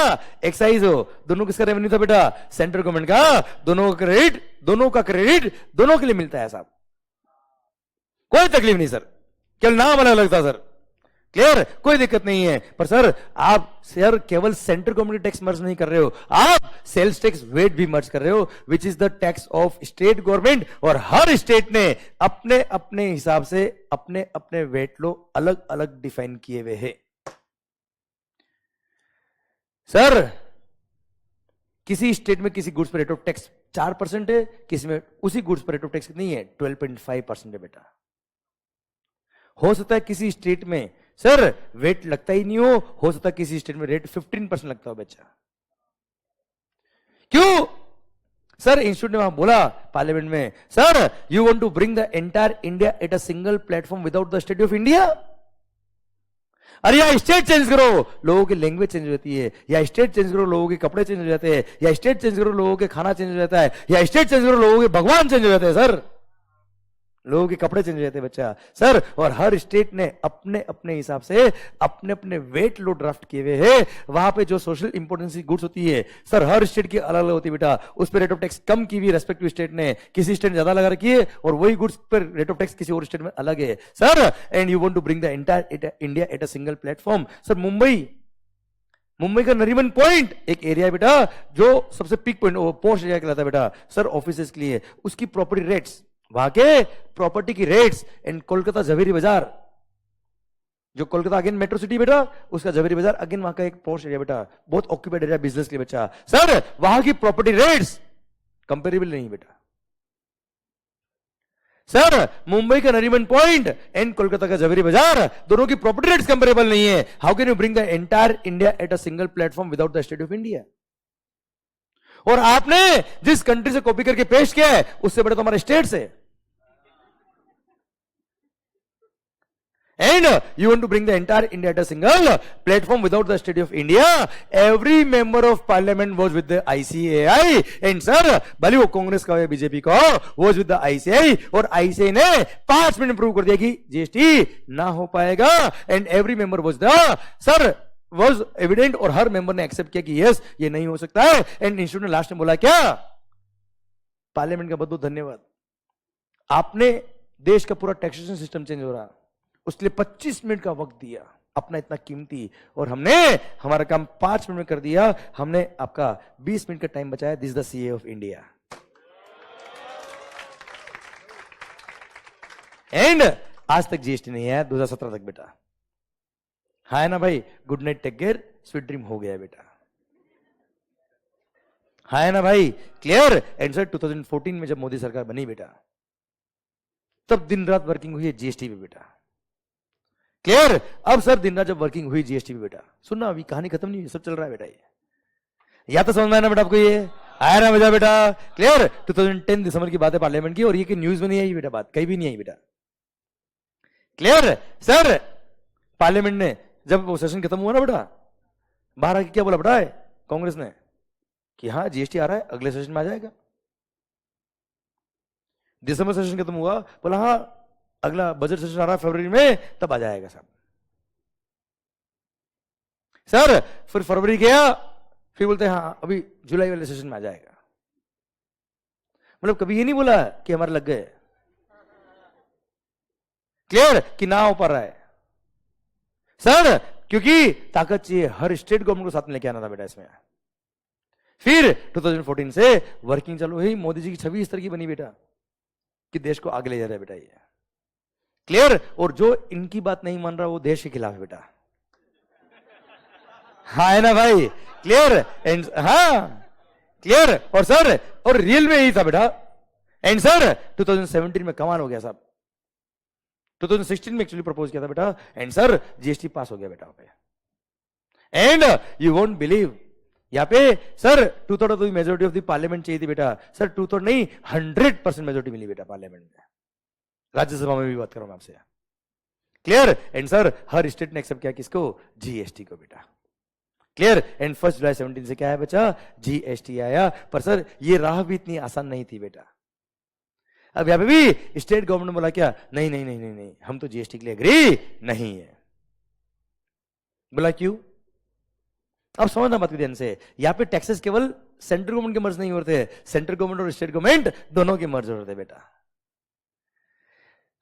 एक्साइज हो, दोनों किसका रेवेन्यू था बेटा, सेंट्रल गवर्नमेंट का। दोनों का क्रेडिट दोनों के लिए मिलता है साहब, कोई तकलीफ नहीं सर, केवल नाम अलग अलग था सर। क्लियर? कोई दिक्कत नहीं है। पर सर आप सर केवल सेंट्रल गवर्नमेंट टैक्स मर्ज नहीं कर रहे हो, आप सेल्स टैक्स वेट भी मर्ज कर रहे हो, which is the tax of state government. और हर स्टेट ने अपने अपने हिसाब से अपने अपने वेट लो अलग अलग डिफाइन किए हुए हैं। सर किसी स्टेट में किसी गुड्स पर रेट ऑफ टैक्स 4% है, किसी में उसी गुड्स पर रेट ऑफ टैक्स नहीं है 12.5% है बेटा। हो सकता है किसी स्टेट में सर वेट लगता ही नहीं हो सकता है किसी स्टेट में रेट 15% लगता हो बच्चा। क्यों? सर इंस्टीट्यूट ने वहां बोला पार्लियामेंट में, sir you want to bring the entire India at a single platform without the state of India. अरे या स्टेट चेंज करो लोगों की लैंग्वेज चेंज हो जाती है, या स्टेट चेंज करो लोगों के कपड़े चेंज हो जाते हैं, या स्टेट चेंज करो लोगों के खाना चेंज हो जाता है, या स्टेट चेंज करो लोगों के भगवान चेंज हो जाते हैं सर, लोगों के कपड़े चेंज हो जाते हैं बच्चा। सर और हर स्टेट ने अपने अपने हिसाब से अपने अपने वेट लो ड्राफ्ट किए हुए हैं। वहां पे जो सोशल इंपोर्टेंस की गुड्स होती है सर हर स्टेट की अलग अलग होती है बेटा, उस पर रेट ऑफ टैक्स कम की हुई रेस्पेक्टिव स्टेट ने, किसी स्टेट ने ज्यादा लगा रखी है, और वही गुड्स पर रेट ऑफ टैक्स किसी और स्टेट में अलग है sir. And you want to bring the entire India at a single platform. Sir Mumbai का नरीमन पॉइंट एक एरिया है बेटा जो सबसे पीक पॉइंट पोस्ट एरिया कहलाता है बेटा सर ऑफिसेज के लिए, उसकी प्रॉपर्टी रेट्स, वहां के प्रॉपर्टी की रेट्स, एंड कोलकाता जवेरी बाजार, जो कोलकाता अगेन मेट्रो सिटी बेटा, उसका जवेरी बाजार अगेन वहां का एक पोस्ट एरिया बेटा, बहुत ऑक्यूपाइड एरिया बिजनेस के लिए बच्चा। सर वहां की प्रॉपर्टी रेट्स कंपेरेबल नहीं बेटा। सर मुंबई का नरीमन पॉइंट एंड कोलकाता का जवेरी बाजार दोनों की प्रॉपर्टी रेट्स कंपेरेबल नहीं है। How can you bring the entire India at a single platform without the state of India. और आपने जिस कंट्री से कॉपी करके पेश किया है उससे बड़े तो हमारे स्टेट से। And you want to bring the entire India at a single platform without the state of India. Every member of parliament was with the ICAI. And sir, भले वो कांग्रेस का या बीजेपी का was with the ICAI, और ICAI ने 5 minute prove कर दिया कि जीएसटी ना हो पाएगा। And every member was the sir was evident और हर मेंबर ने एक्सेप्ट किया कि यस ये नहीं हो सकता है। एंड इंस्टीट्यूट ने लास्ट में बोला क्या, पार्लियामेंट का बहुत बहुत धन्यवाद, आपने देश का पूरा टैक्सेशन सिस्टम चेंज हो रहा, उसके लिए 25 मिनट का वक्त दिया अपना इतना कीमती, और हमने हमारा काम 5 मिनट में कर दिया, हमने आपका 20 मिनट का टाइम बचाया। This the CA of India. And आज तक जीएसटी नहीं आया, 2017 तक बेटा। है ना भाई, good night take care, sweet dream हो गया बेटा। है ना भाई, क्लियर। एंड सर 2014 में जब मोदी सरकार बनी बेटा, तब दिन रात वर्किंग हुई है जीएसटी पे बेटा, क्लियर। अब सर दिन रात जब वर्किंग हुई जीएसटी पे बेटा, सुनना अभी कहानी खत्म नहीं हुई, सब चल रहा है बेटा। ये या तो समझ में आया ना बेटा आपको, ये आया ना मजा बेटा, क्लियर। 2010 दिसंबर की बात है पार्लियामेंट की, और ये कि न्यूज में नहीं आई बेटा, बात कहीं भी नहीं आई बेटा, क्लियर। सर पार्लियामेंट ने जब वो सेशन खत्म हुआ ना बेटा, बाहर आके क्या बोला बेटा कांग्रेस ने, कि हाँ जीएसटी आ रहा है, अगले सेशन में आ जाएगा। दिसंबर सेशन खत्म हुआ, बोला हाँ अगला बजट सेशन आ रहा है फरवरी में, तब आ जाएगा साहब। सर फिर फरवरी गया, फिर बोलते हैं हाँ अभी जुलाई वाले सेशन में आ जाएगा। मतलब कभी ये नहीं बोला कि हमारे लग गए, क्लियर, कि ना हो पा रहा है सर, क्योंकि ताकत चाहिए, हर स्टेट गवर्नमेंट को साथ में लेके आना था बेटा इसमें। फिर 2014 से वर्किंग चालू हुई, मोदी जी की छवि इस तरह की बनी बेटा कि देश को आगे ले जा रहा है बेटा ये, क्लियर। और जो इनकी बात नहीं मान रहा वो देश के खिलाफ है बेटा। हाँ है ना भाई, क्लियर। एंड हाँ क्लियर। और सर और रियल में यही था बेटा। एंड सर 2017 में कमाल हो गया साहब, 2016 में एक्चुअली प्रपोज किया था बेटा, एंड सर जीएसटी पास हो गया बेटा पे। एंड यू वोंट बिलीव, यहां पे sir 2/3 of the majority of the parliament चाहिए थी बेटा, सर 2/3 नहीं 100% मेजोरिटी मिली बेटा पार्लियामेंट में, राज्यसभा में भी बात कर रहा हूं आपसे, clear. And sir her state ने एक्सेप्ट किया किसको, जीएसटी को बेटा, क्लियर। एंड 1 जुलाई 17 से क्या है बच्चा, जीएसटी आया। पर सर ये राह भी इतनी आसान नहीं थी बेटा। अब यहां पे भी स्टेट गवर्नमेंट ने बोला क्या, नहीं नहीं नहीं नहीं नहीं, हम तो जीएसटी के लिए एग्री नहीं है। बोला क्यों, अब समझना बात ध्यान से, यहां पे टैक्सेस केवल सेंट्रल गवर्नमेंट के मर्ज नहीं होते, सेंट्रल गवर्नमेंट और स्टेट गवर्नमेंट दोनों के मर्ज होते बेटा।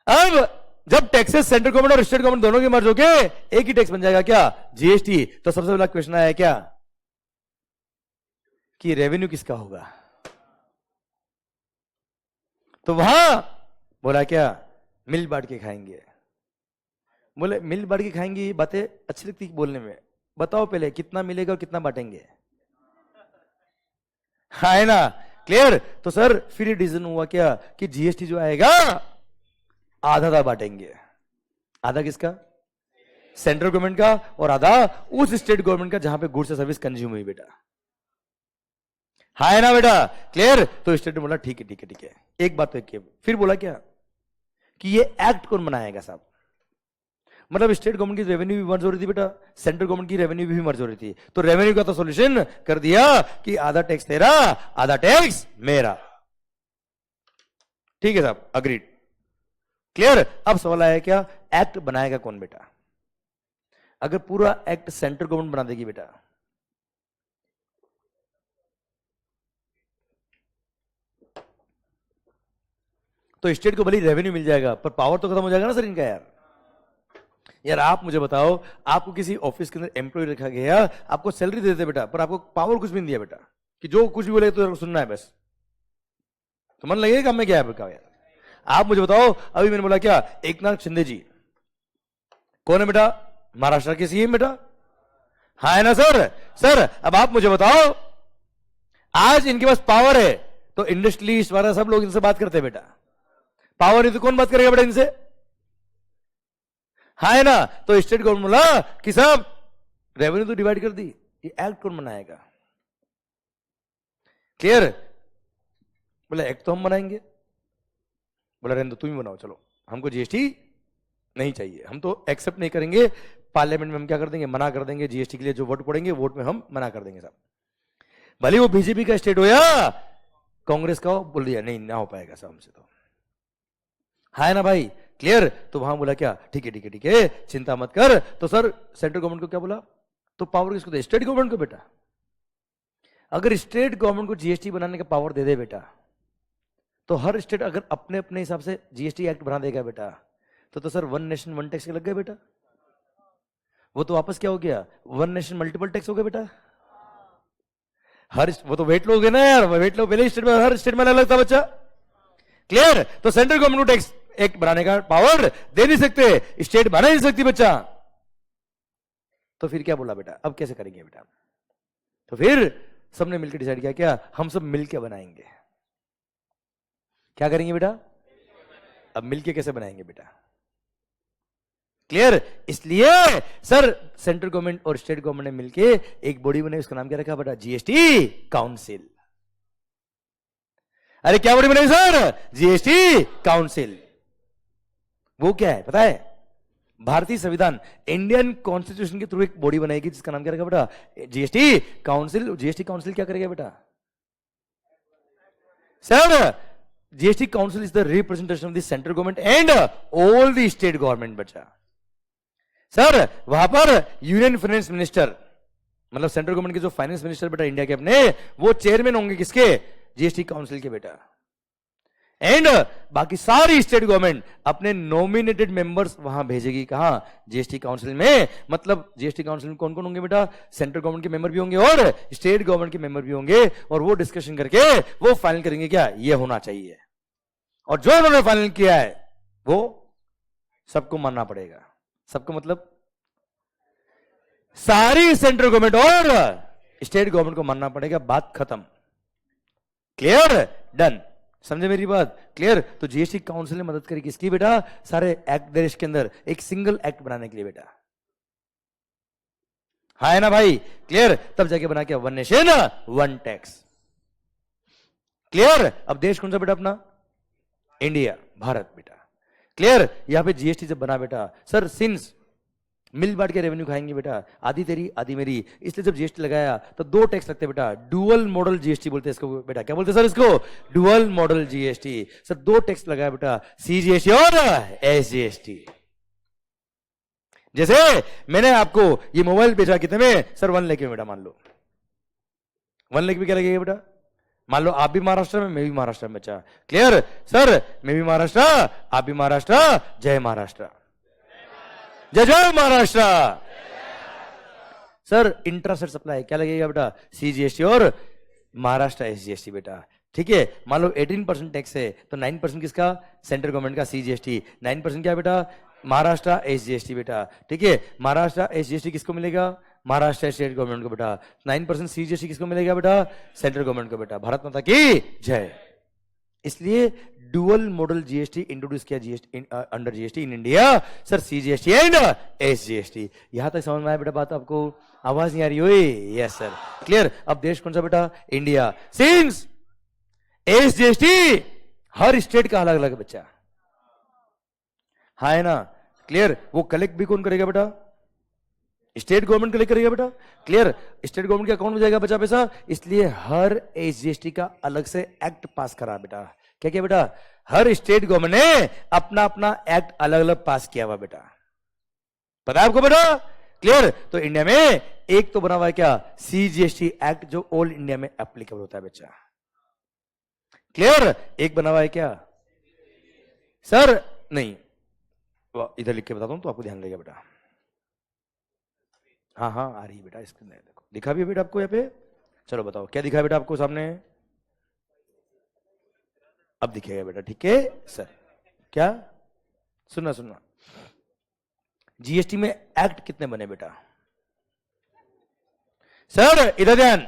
अब जब टैक्सेस सेंट्रल गवर्नमेंट और स्टेट गवर्नमेंट दोनों के मर्ज होके एक ही टैक्स बन जाएगा क्या, जीएसटी, तो सबसे पहला क्वेश्चन आया क्या कि रेवेन्यू किसका होगा। तो वहां बोला क्या, मिल बांट के खाएंगे। बोले मिल बांट के खाएंगे, ये बातें अच्छी लगती बोलने में, बताओ पहले कितना मिलेगा और कितना बांटेंगे, है ना, क्लियर। तो सर फिर ये डिसीजन हुआ क्या कि जीएसटी जो आएगा आधा आधा बांटेंगे, आधा किसका, सेंट्रल गवर्नमेंट का, और आधा उस स्टेट गवर्नमेंट का जहां पे गुड्स और सर्विस कंज्यूम हुई बेटा, है ना बेटा, क्लियर। तो स्टेट ने बोला ठीक है ठीक है ठीक है, एक बात तो एक, फिर बोला क्या कि ये एक्ट कौन बनाएगा साहब, मतलब स्टेट गवर्नमेंट की रेवेन्यू भी मर्ज हो रही थी बेटा, सेंट्रल गवर्नमेंट की रेवेन्यू भी मर्ज हो रही थी, तो रेवेन्यू का तो सॉल्यूशन कर दिया कि आधा टैक्स तेरा आधा टैक्स मेरा, ठीक है साहब, अग्रीड, क्लियर। अब सवाल आया क्या, एक्ट बनाएगा कौन बेटा। अगर पूरा एक्ट सेंट्रल गवर्नमेंट बना देगी बेटा, तो स्टेट को भले रेवेन्यू मिल जाएगा पर पावर तो खत्म हो जाएगा ना सर इनका। यार आप मुझे बताओ, आपको किसी ऑफिस के अंदर एम्प्लॉय रखा गया, आपको सैलरी दे देते बेटा, पर आपको पावर कुछ भी नहीं दिया बेटा, कि जो कुछ भी बोले तो सुनना है बस, तो मन लगेगा काम में क्या है बेटा। यार आप मुझे बताओ, अभी मैंने बोला क्या, एकनाथ शिंदे जी कौन है बेटा, महाराष्ट्र के सीएम बेटा, हाँ है ना सर। सर अब आप मुझे बताओ, आज इनके पास पावर है तो इंडस्ट्रियलिस्ट वाला सब लोग इनसे बात करते हैं बेटा, पावर नहीं तो कौन बात करेगा बेटा इनसे, है ना। तो स्टेट गवर्नमेंट बोला कि साहब रेवेन्यू तो डिवाइड कर दी, ये एक्ट कौन बनाएगा, क्लियर। बोला एक्ट तो हम बनाएंगे, बोला रहने दो तुम ही बनाओ, चलो हमको जीएसटी नहीं चाहिए, हम तो एक्सेप्ट नहीं करेंगे, पार्लियामेंट में हम क्या कर देंगे, मना कर देंगे, जीएसटी के लिए जो वोट पड़ेंगे वोट में हम मना कर देंगे साहब। भले वो बीजेपी का स्टेट हो या कांग्रेस का हो, बोल दिया नहीं ना हो पाएगा साहब हमसे, तो है ना भाई, क्लियर। तो वहां बोला क्या, ठीक है ठीक है ठीक है, चिंता मत कर। तो सर सेंट्रल गवर्नमेंट को क्या बोला, तो पावर किसको दे? स्टेट गवर्नमेंट को बेटा। अगर स्टेट गवर्नमेंट को जीएसटी बनाने का पावर दे दे बेटा, तो हर स्टेट अगर अपने अपने हिसाब से जीएसटी एक्ट बना देगा बेटा, तो sir one nation one tax के लग गए बेटा। वो तो वापस क्या हो गया? वन नेशन मल्टीपल टैक्स हो गया बेटा। हर वो तो वेट लोगे ना यार, वेट लो पहले स्टेट में, हर स्टेट में अलग अलग था बच्चा। क्लियर? तो सेंट्रल गवर्नमेंट को टैक्स एक्ट बनाने का पावर दे नहीं सकते, स्टेट बना नहीं सकती बच्चा। तो फिर क्या बोला बेटा, अब कैसे करेंगे बेटा? तो फिर सबने मिलकर डिसाइड किया, क्या हम सब मिलकर बनाएंगे। क्या करेंगे बेटा? अब मिलके कैसे बनाएंगे बेटा? क्लियर? इसलिए सर सेंट्रल गवर्नमेंट और स्टेट गवर्नमेंट ने मिलके एक बॉडी बनाई, उसका नाम क्या रखा बेटा? GST council. अरे क्या बॉडी बनाई सर? GST council. वो क्या है पता है? भारतीय संविधान, इंडियन कॉन्स्टिट्यूशन के थ्रू एक बॉडी बनाएगी जिसका नाम क्या रखा बेटा? GST council. जीएसटी काउंसिल क्या करेगा बेटा? Sir GST council is the representation of the central government and all the state government बच्चा। सर वहां पर यूनियन फाइनेंस मिनिस्टर, मतलब सेंट्रल गवर्नमेंट के जो फाइनेंस मिनिस्टर बेटा इंडिया के अपने, वो चेयरमैन होंगे किसके? जीएसटी काउंसिल के बेटा। एंड बाकी सारी स्टेट गवर्नमेंट अपने नॉमिनेटेड मेंबर्स वहां भेजेगी। कहां? जीएसटी काउंसिल में। मतलब जीएसटी काउंसिल में कौन कौन होंगे बेटा? सेंट्रल गवर्नमेंट के मेंबर भी होंगे और स्टेट गवर्नमेंट के मेंबर भी होंगे, और वो डिस्कशन करके वो फाइनल करेंगे क्या ये होना चाहिए, और जो उन्होंने फाइनल किया है वो सबको मानना पड़ेगा। सबको मतलब सारी सेंट्रल गवर्नमेंट और स्टेट गवर्नमेंट को मानना पड़ेगा। बात खत्म। क्लियर? डन। समझे मेरी बात? क्लियर? तो जीएसटी काउंसिल ने मदद करी किसकी बेटा? सारे एक्ट देश के अंदर एक सिंगल एक्ट बनाने के लिए बेटा। हाँ है ना भाई? क्लियर? तब जाके बना क्या? One nation one tax. Clear? अब देश कौन सा बेटा अपना? इंडिया, भारत बेटा। क्लियर? यहां पे जीएसटी जब बना बेटा, सर सिंस मिल बांट के रेवेन्यू खाएंगे बेटा, आधी तेरी आधी मेरी, इसलिए जब जीएसटी लगाया तो दो टैक्स लगते बेटा। डुअल मॉडल जीएसटी बोलते हैं इसको बेटा। क्या बोलते हैं सर इसको? Dual model GST. सर दो टैक्स लगाया बेटा, सीजीएसटी और एसजीएसटी। जैसे मैंने आपको ये मोबाइल बेचा कितने में? सर 1 लाख में बेटा। मान लो 1 लाख में क्या लगेगा बेटा? मान लो आप भी महाराष्ट्र में, मैं भी महाराष्ट्र में बच्चा। क्लियर? सर मैं भी महाराष्ट्र, आप भी महाराष्ट्र। जय महाराष्ट्र, जय जय महाराष्ट्र। सर इंट्रास्टेट सप्लाई क्या लगेगा बेटा? सीजीएसटी और महाराष्ट्र एसजीएसटी बेटा। ठीक है? मान लो 18% टैक्स है, तो 9% किसका? सेंट्रल गवर्नमेंट का सीजीएसटी। 9% क्या बेटा? महाराष्ट्र एसजीएसटी बेटा। ठीक है? महाराष्ट्र एसजीएसटी किसको मिलेगा? महाराष्ट्र स्टेट गवर्नमेंट को बेटा। 9% सीजीएसटी किसको मिलेगा बेटा? सेंट्रल गवर्नमेंट को बेटा। भारत माता की जय। इसलिए डुअल मॉडल जीएसटी इंट्रोड्यूस किया GST under GST in India. Sir CGST and SGST. यहां तक समझ में आया बेटा बात? आपको आवाज नहीं आ रही हुई? Yes sir. क्लियर? अब देश कौन सा बेटा? इंडिया। सिंस एसजीएसटी हर स्टेट का अलग अलग बच्चा। हाँ है ना? क्लियर? वो कलेक्ट भी कौन करेगा बेटा? स्टेट गवर्नमेंट कलेक्ट करेगा बेटा। क्लियर? स्टेट गवर्नमेंट के अकाउंट में जाएगा बच्चा पैसा। इसलिए हर एसजीएसटी का अलग से एक्ट पास करा बेटा। क्या क्या बेटा? हर स्टेट गवर्नमेंट ने अपना अपना एक्ट अलग अलग पास किया हुआ बेटा। पता है आपको बेटा? क्लियर? तो इंडिया में एक तो बना हुआ है क्या? सीजीएसटी एक्ट, जो ऑल इंडिया में एप्लीकेबल होता है बच्चा। क्लियर? एक बना हुआ है क्या सर? नहीं, इधर लिख के बताता हूं तो आपको ध्यान लगेगा बेटा। हाँ हाँ आ रही है बेटा, इसके अंदर देखो दिखा भी है बेटा आपको यहाँ पे। चलो बताओ क्या दिखा है बेटा आपको सामने? अब दिखेगा बेटा। ठीक है सर? क्या? सुनना सुनना, जीएसटी में एक्ट कितने बने बेटा? सर इधर ध्यान।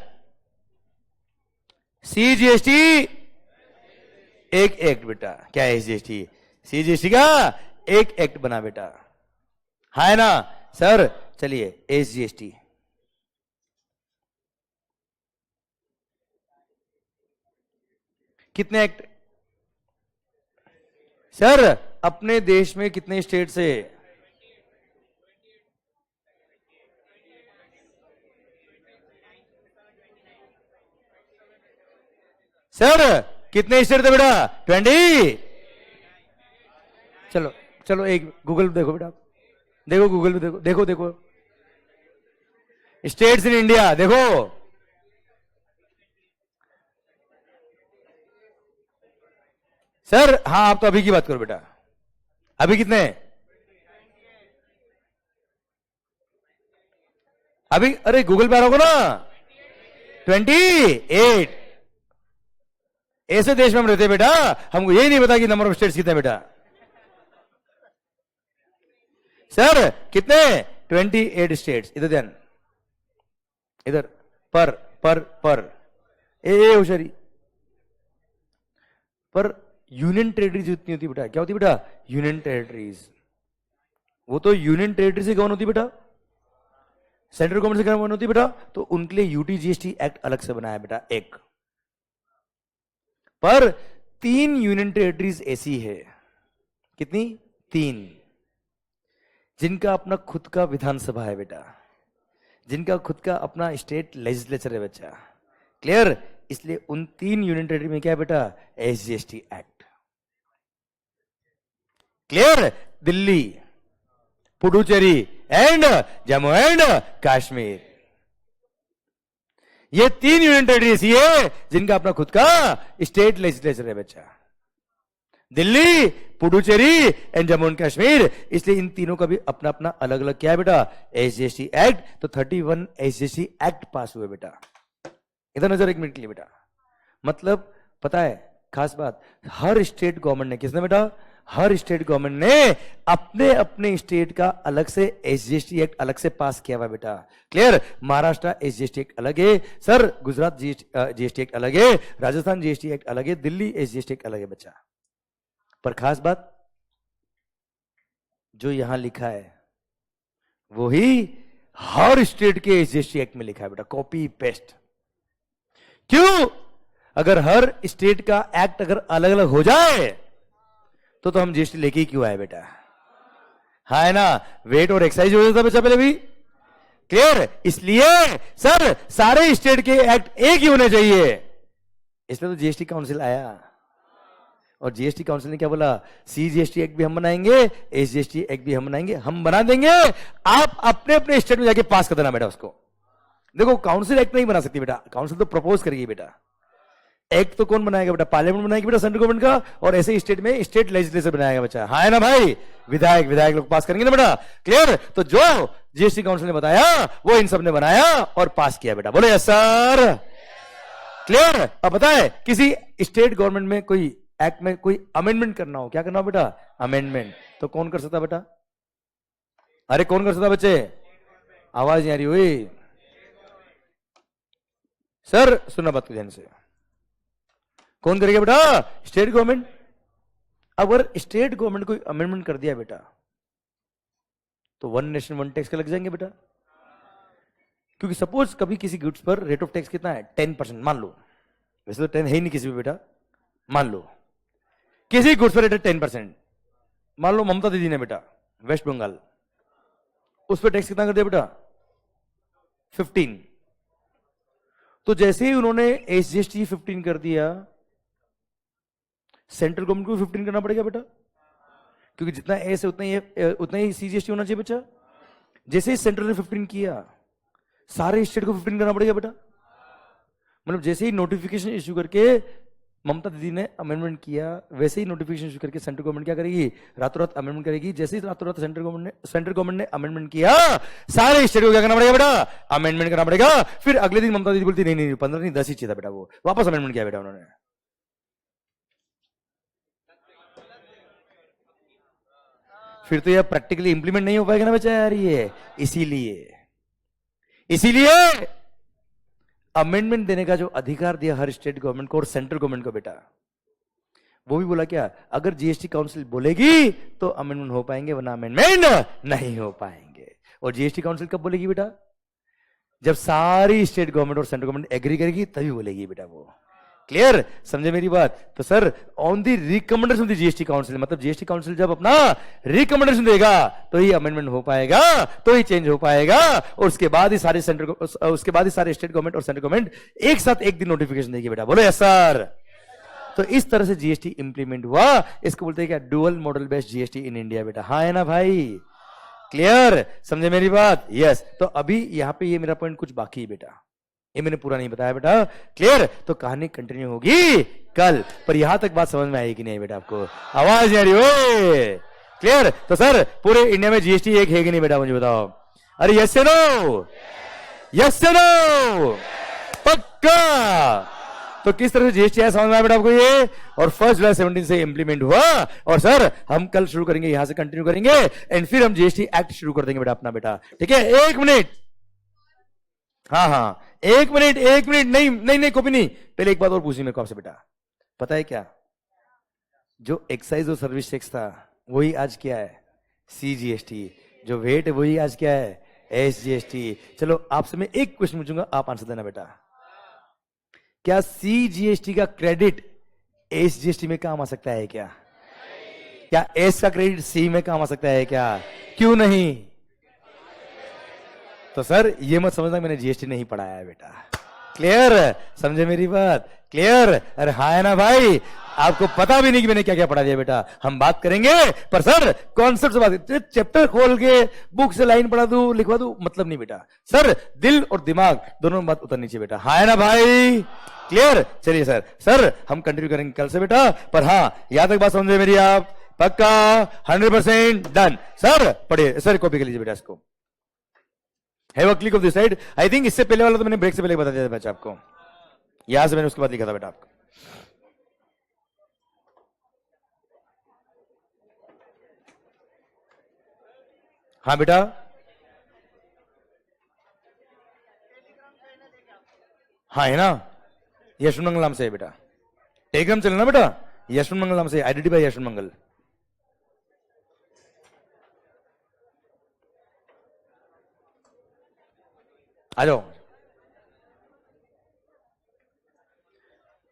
सीजीएसटी एक एक्ट बेटा। क्या है जीएसटी? सीजीएसटी का एक एक्ट बना बेटा। है ना सर? चलिए एसजीएसटी कितने एक्ट? सर अपने देश में कितने स्टेट से? सर कितने स्टेट थे बेटा? 20। चलो चलो एक गूगल देखो बेटा, देखो गूगल पे देखो, देखो देखो स्टेट्स इन इंडिया देखो, सर हाँ आप तो अभी की बात करो बेटा, अभी कितने, अभी अरे गूगल पे आ रहा होगा ना, 28। ऐसे देश में हम रहते हैं बेटा, हमको यही नहीं पता कि नंबर ऑफ स्टेट्स कितने बेटा। सर कितने, 28 स्टेट्स। इधर ध्यान, इधर पर ए होशियारी, पर यूनियन टेरिटरीज उतनी होती बेटा, क्या होती बेटा, यूनियन टेरिटरीज। वो तो यूनियन टेरिटरी से गवर्न होती बेटा, सेंट्रल गवर्नमेंट से गवर्न होती बेटा, तो उनके लिए यूटी जीएसटी एक्ट अलग से बनाया बेटा एक। पर 3 यूनियन टेरिटरीज ऐसी है, कितनी, 3, जिनका अपना खुद का विधानसभा है बेटा, जिनका खुद का अपना स्टेट लेजिस्लेचर है बच्चा, क्लियर। इसलिए उन 3 यूनियन टेरिटरी में क्या है बेटा, SGST act, clear. Delhi, Puducherry and Jammu and Kashmir, ये 3 यूनियन टेरिटरी ऐसी है जिनका अपना खुद का स्टेट लेजिस्लेचर है बच्चा, दिल्ली, पुडुचेरी एंड जम्मू एंड कश्मीर। इसलिए इन तीनों का भी अपना अपना अलग अलग क्या है बेटा, एसजीएसटी एक्ट। तो 31 एसजीएसटी एक्ट पास हुए बेटा। इधर नजर एक मिनट के लिए बेटा, मतलब पता है खास बात, हर स्टेट गवर्नमेंट ने, किसने बेटा, हर स्टेट गवर्नमेंट ने अपने अपने स्टेट का अलग से एसजीएसटी एक्ट अलग से पास किया हुआ बेटा, क्लियर। महाराष्ट्र एसजीएसटी एक्ट अलग है सर, गुजरात जीएसटी एक्ट अलग है, राजस्थान जीएसटी एक्ट अलग है, दिल्ली एसजीएसटी एक्ट अलग है बच्चा। पर खास बात, जो यहां लिखा है वही हर स्टेट के एसजीएसटी एक्ट में लिखा है बेटा, कॉपी पेस्ट। क्यों, अगर हर स्टेट का एक्ट अगर अलग अलग हो जाए तो हम जीएसटी लेके ही क्यों आए बेटा, हाँ है ना, वेट और एक्साइज हो जाता बच्चा पहले भी, क्लियर। इसलिए सर सारे स्टेट के एक्ट एक ही होने चाहिए, इसलिए तो जीएसटी काउंसिल आया। और जीएसटी काउंसिल ने क्या बोला, सीजीएसटी एक्ट भी हम बनाएंगे, एसजीएसटी एक्ट भी हम बनाएंगे, हम बना देंगे, आप अपने अपने स्टेट में जाके पास कर देना बेटा उसको। देखो काउंसिल एक्ट नहीं बना सकती बेटा, काउंसिल तो प्रपोज करेगी बेटा, एक्ट तो कौन बनाएगा बेटा, पार्लियामेंट बनाएगी बेटा सेंट्रल गवर्नमेंट का, और ऐसे स्टेट में स्टेट लेजिस्लेचर बनाएगा बच्चा, हाँ है ना भाई, विधायक लोग पास करेंगे ना बेटा, क्लियर। तो जो जीएसटी काउंसिल ने बताया वो इन सब ने बनाया और पास किया बेटा, बोले यस सर, क्लियर। अब बताए किसी स्टेट गवर्नमेंट में कोई एक्ट में कोई अमेंडमेंट करना हो, क्या करना हो बेटा, अमेंडमेंट, तो कौन कर सकता बेटा, अरे कौन कर सकता बच्चे, आवाज नहीं आ रही हुई सर, सुनना बात को ध्यान से, कौन करेगा बेटा, स्टेट गवर्नमेंट। अगर स्टेट गवर्नमेंट कोई अमेंडमेंट कर दिया बेटा तो 1 नेशन 1 टैक्स के लग जाएंगे बेटा, क्योंकि सपोज कभी किसी गुड्स पर रेट ऑफ टैक्स कितना है, 10%, मान लो, वैसे तो 10 है ही नहीं किसी भी बेटा, मान लो किसी गुड्स पर रेट है 10%, मान लो ममता दीदी ने बेटा वेस्ट बंगाल, उस पर टैक्स कितना कर दिया बेटा, 15। तो जैसे ही उन्होंने एसजीएसटी 15 कर दिया, सेंट्रल गवर्नमेंट को 15 करना पड़ेगा बेटा, क्योंकि जितना एस है उतना ही सीजीएसटी होना चाहिए बच्चा। जैसे ही सेंट्रल ने 15 किया, सारे स्टेट को 15 करना पड़ेगा बेटा। मतलब जैसे ही नोटिफिकेशन इश्यू करके ममता दीदी ने अमेंडमेंट किया, वैसे ही नोटिफिकेशन इश्यू करके सेंट्रल गवर्नमेंट क्या करेगी, रातों रात अमेंडमेंट करेगी। जैसे ही रातों रात सेंट्रल गवर्नमेंट ने अमेंडमेंट किया, सारे स्टेट को क्या करना पड़ेगा बेटा, अमेंडमेंट करना पड़ेगा। फिर अगले दिन ममता दीदी बोलती नहीं 15 नहीं 10 ही चाहिए था बेटा, वो वापस अमेंडमेंट किया बेटा उन्होंने। फिर तो यह प्रैक्टिकली इंप्लीमेंट नहीं हो पाएगा ना बच्चा यार ये, इसीलिए अमेंडमेंट देने का जो अधिकार दिया हर स्टेट गवर्नमेंट को और सेंट्रल गवर्नमेंट को बेटा, वो भी बोला क्या, अगर जीएसटी काउंसिल बोलेगी तो अमेंडमेंट हो पाएंगे, वरना अमेंडमेंट नहीं हो पाएंगे। और जीएसटी काउंसिल कब बोलेगी बेटा, जब सारी स्टेट गवर्नमेंट और सेंट्रल गवर्नमेंट एग्री करेगी तभी बोलेगी बेटा वो, क्लियर, समझे मेरी बात। तो sir on the recommendation of the GST council, मतलब जीएसटी काउंसिल जब अपना रिकमेंडेशन देगा तो ही अमेंडमेंट हो पाएगा, तो ही चेंज हो पाएगा, और उसके बाद ही सारे स्टेट गवर्नमेंट और सेंट्रल गवर्नमेंट एक साथ एक दिन नोटिफिकेशन देगी बेटा, बोलो यस सर। तो इस तरह से जीएसटी इंप्लीमेंट हुआ, इसको बोलते हैं क्या, dual model based GST in India बेटा, हाँ है ना भाई, क्लियर, समझे मेरी बात? यस। तो अभी यहाँ पे ये मेरा पॉइंट कुछ बाकी है बेटा, ये मैंने पूरा नहीं बताया बेटा। क्लियर? तो कहानी कंटिन्यू होगी कल। पर यहां तक बात समझ में आई कि नहीं बेटा? आपको आवाज नहीं आ रही हो? क्लियर? तो सर पूरे इंडिया में जीएसटी एक है कि नहीं बेटा? मुझे बताओ। अरे यस से नो, यस से नो, पक्का। तो किस तरह से जीएसटी आया समझ में आया बेटा आपको ये? और 1 जुलाई 17 से इंप्लीमेंट हुआ। और सर हम कल शुरू करेंगे, यहां से कंटिन्यू करेंगे एंड फिर हम जीएसटी एक्ट शुरू कर देंगे बेटा अपना बेटा। ठीक है? 1 मिनट, हाँ हाँ 1 मिनट, 1 मिनट, नहीं नहीं नहीं कॉपी नहीं, पहले एक बात और पूछनी मेरे को आपसे बेटा। पता है क्या? जो एक्साइज और सर्विस टैक्स था वही आज क्या है? सीजीएसटी। जो वेट है वही आज क्या है? एसजीएसटी। चलो आपसे मैं एक क्वेश्चन पूछूंगा, आप आंसर देना बेटा। क्या सीजीएसटी का क्रेडिट एसजीएसटी में काम आ सकता है क्या? क्या एस का क्रेडिट सी में काम आ सकता है क्या? क्यों नहीं? तो सर ये मत समझना मैंने जीएसटी नहीं पढ़ाया है बेटा। क्लियर? समझे मेरी बात? क्लियर? अरे हाँ है ना भाई? आपको पता भी नहीं कि मैंने क्या क्या पढ़ा दिया बेटा। हम बात करेंगे पर सर कॉन्सेप्ट से बात, चैप्टर खोल के बुक से लाइन पढ़ा दूं, लिखवा दूं, मतलब नहीं बेटा। सर दिल और दिमाग दोनों में बात उतरनी चाहिए बेटा। हाँ है ना भाई? क्लियर? चलिए सर, सर हम कंटिन्यू करेंगे कल से बेटा। पर हाँ यहां तक बात समझे मेरी आप? पक्का? 100% डन। सर पढ़िए, सर कॉपी कर लीजिए बेटा इसको। Have a click of this side. I think इससे पहले वाला तो मैंने ब्रेक से पहले बता दिया था बच्चा आपको, यहां से मैंने उसके बाद लिखा था बेटा आपको। हाँ बेटा, हाँ है ना? यशवंत मंगल नाम से है बेटा, टेलीग्राम चलना बेटा। यशवंत मंगल नाम से, आइडेंटिफाई यशवंत मंगल। आ जाओ।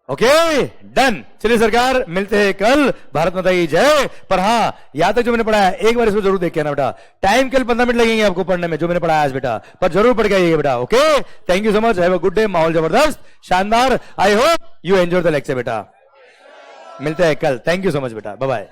Okay done. चलिए सरकार मिलते हैं कल। भारत माता की जय। पर हाँ यहां तक जो मैंने पढ़ाया एक बार इसको जरूर देख के आना बेटा। टाइम केवल 15 मिनट लगेंगे आपको पढ़ने में जो मैंने पढ़ाया आज बेटा, पर जरूर पढ़ के आइएगा बेटा। Okay thank you so much. Have a good day. माहौल जबरदस्त शानदार। I hope you enjoy the lecture बेटा। मिलते हैं कल। थैंक यू सो मच बेटा। Bye bye.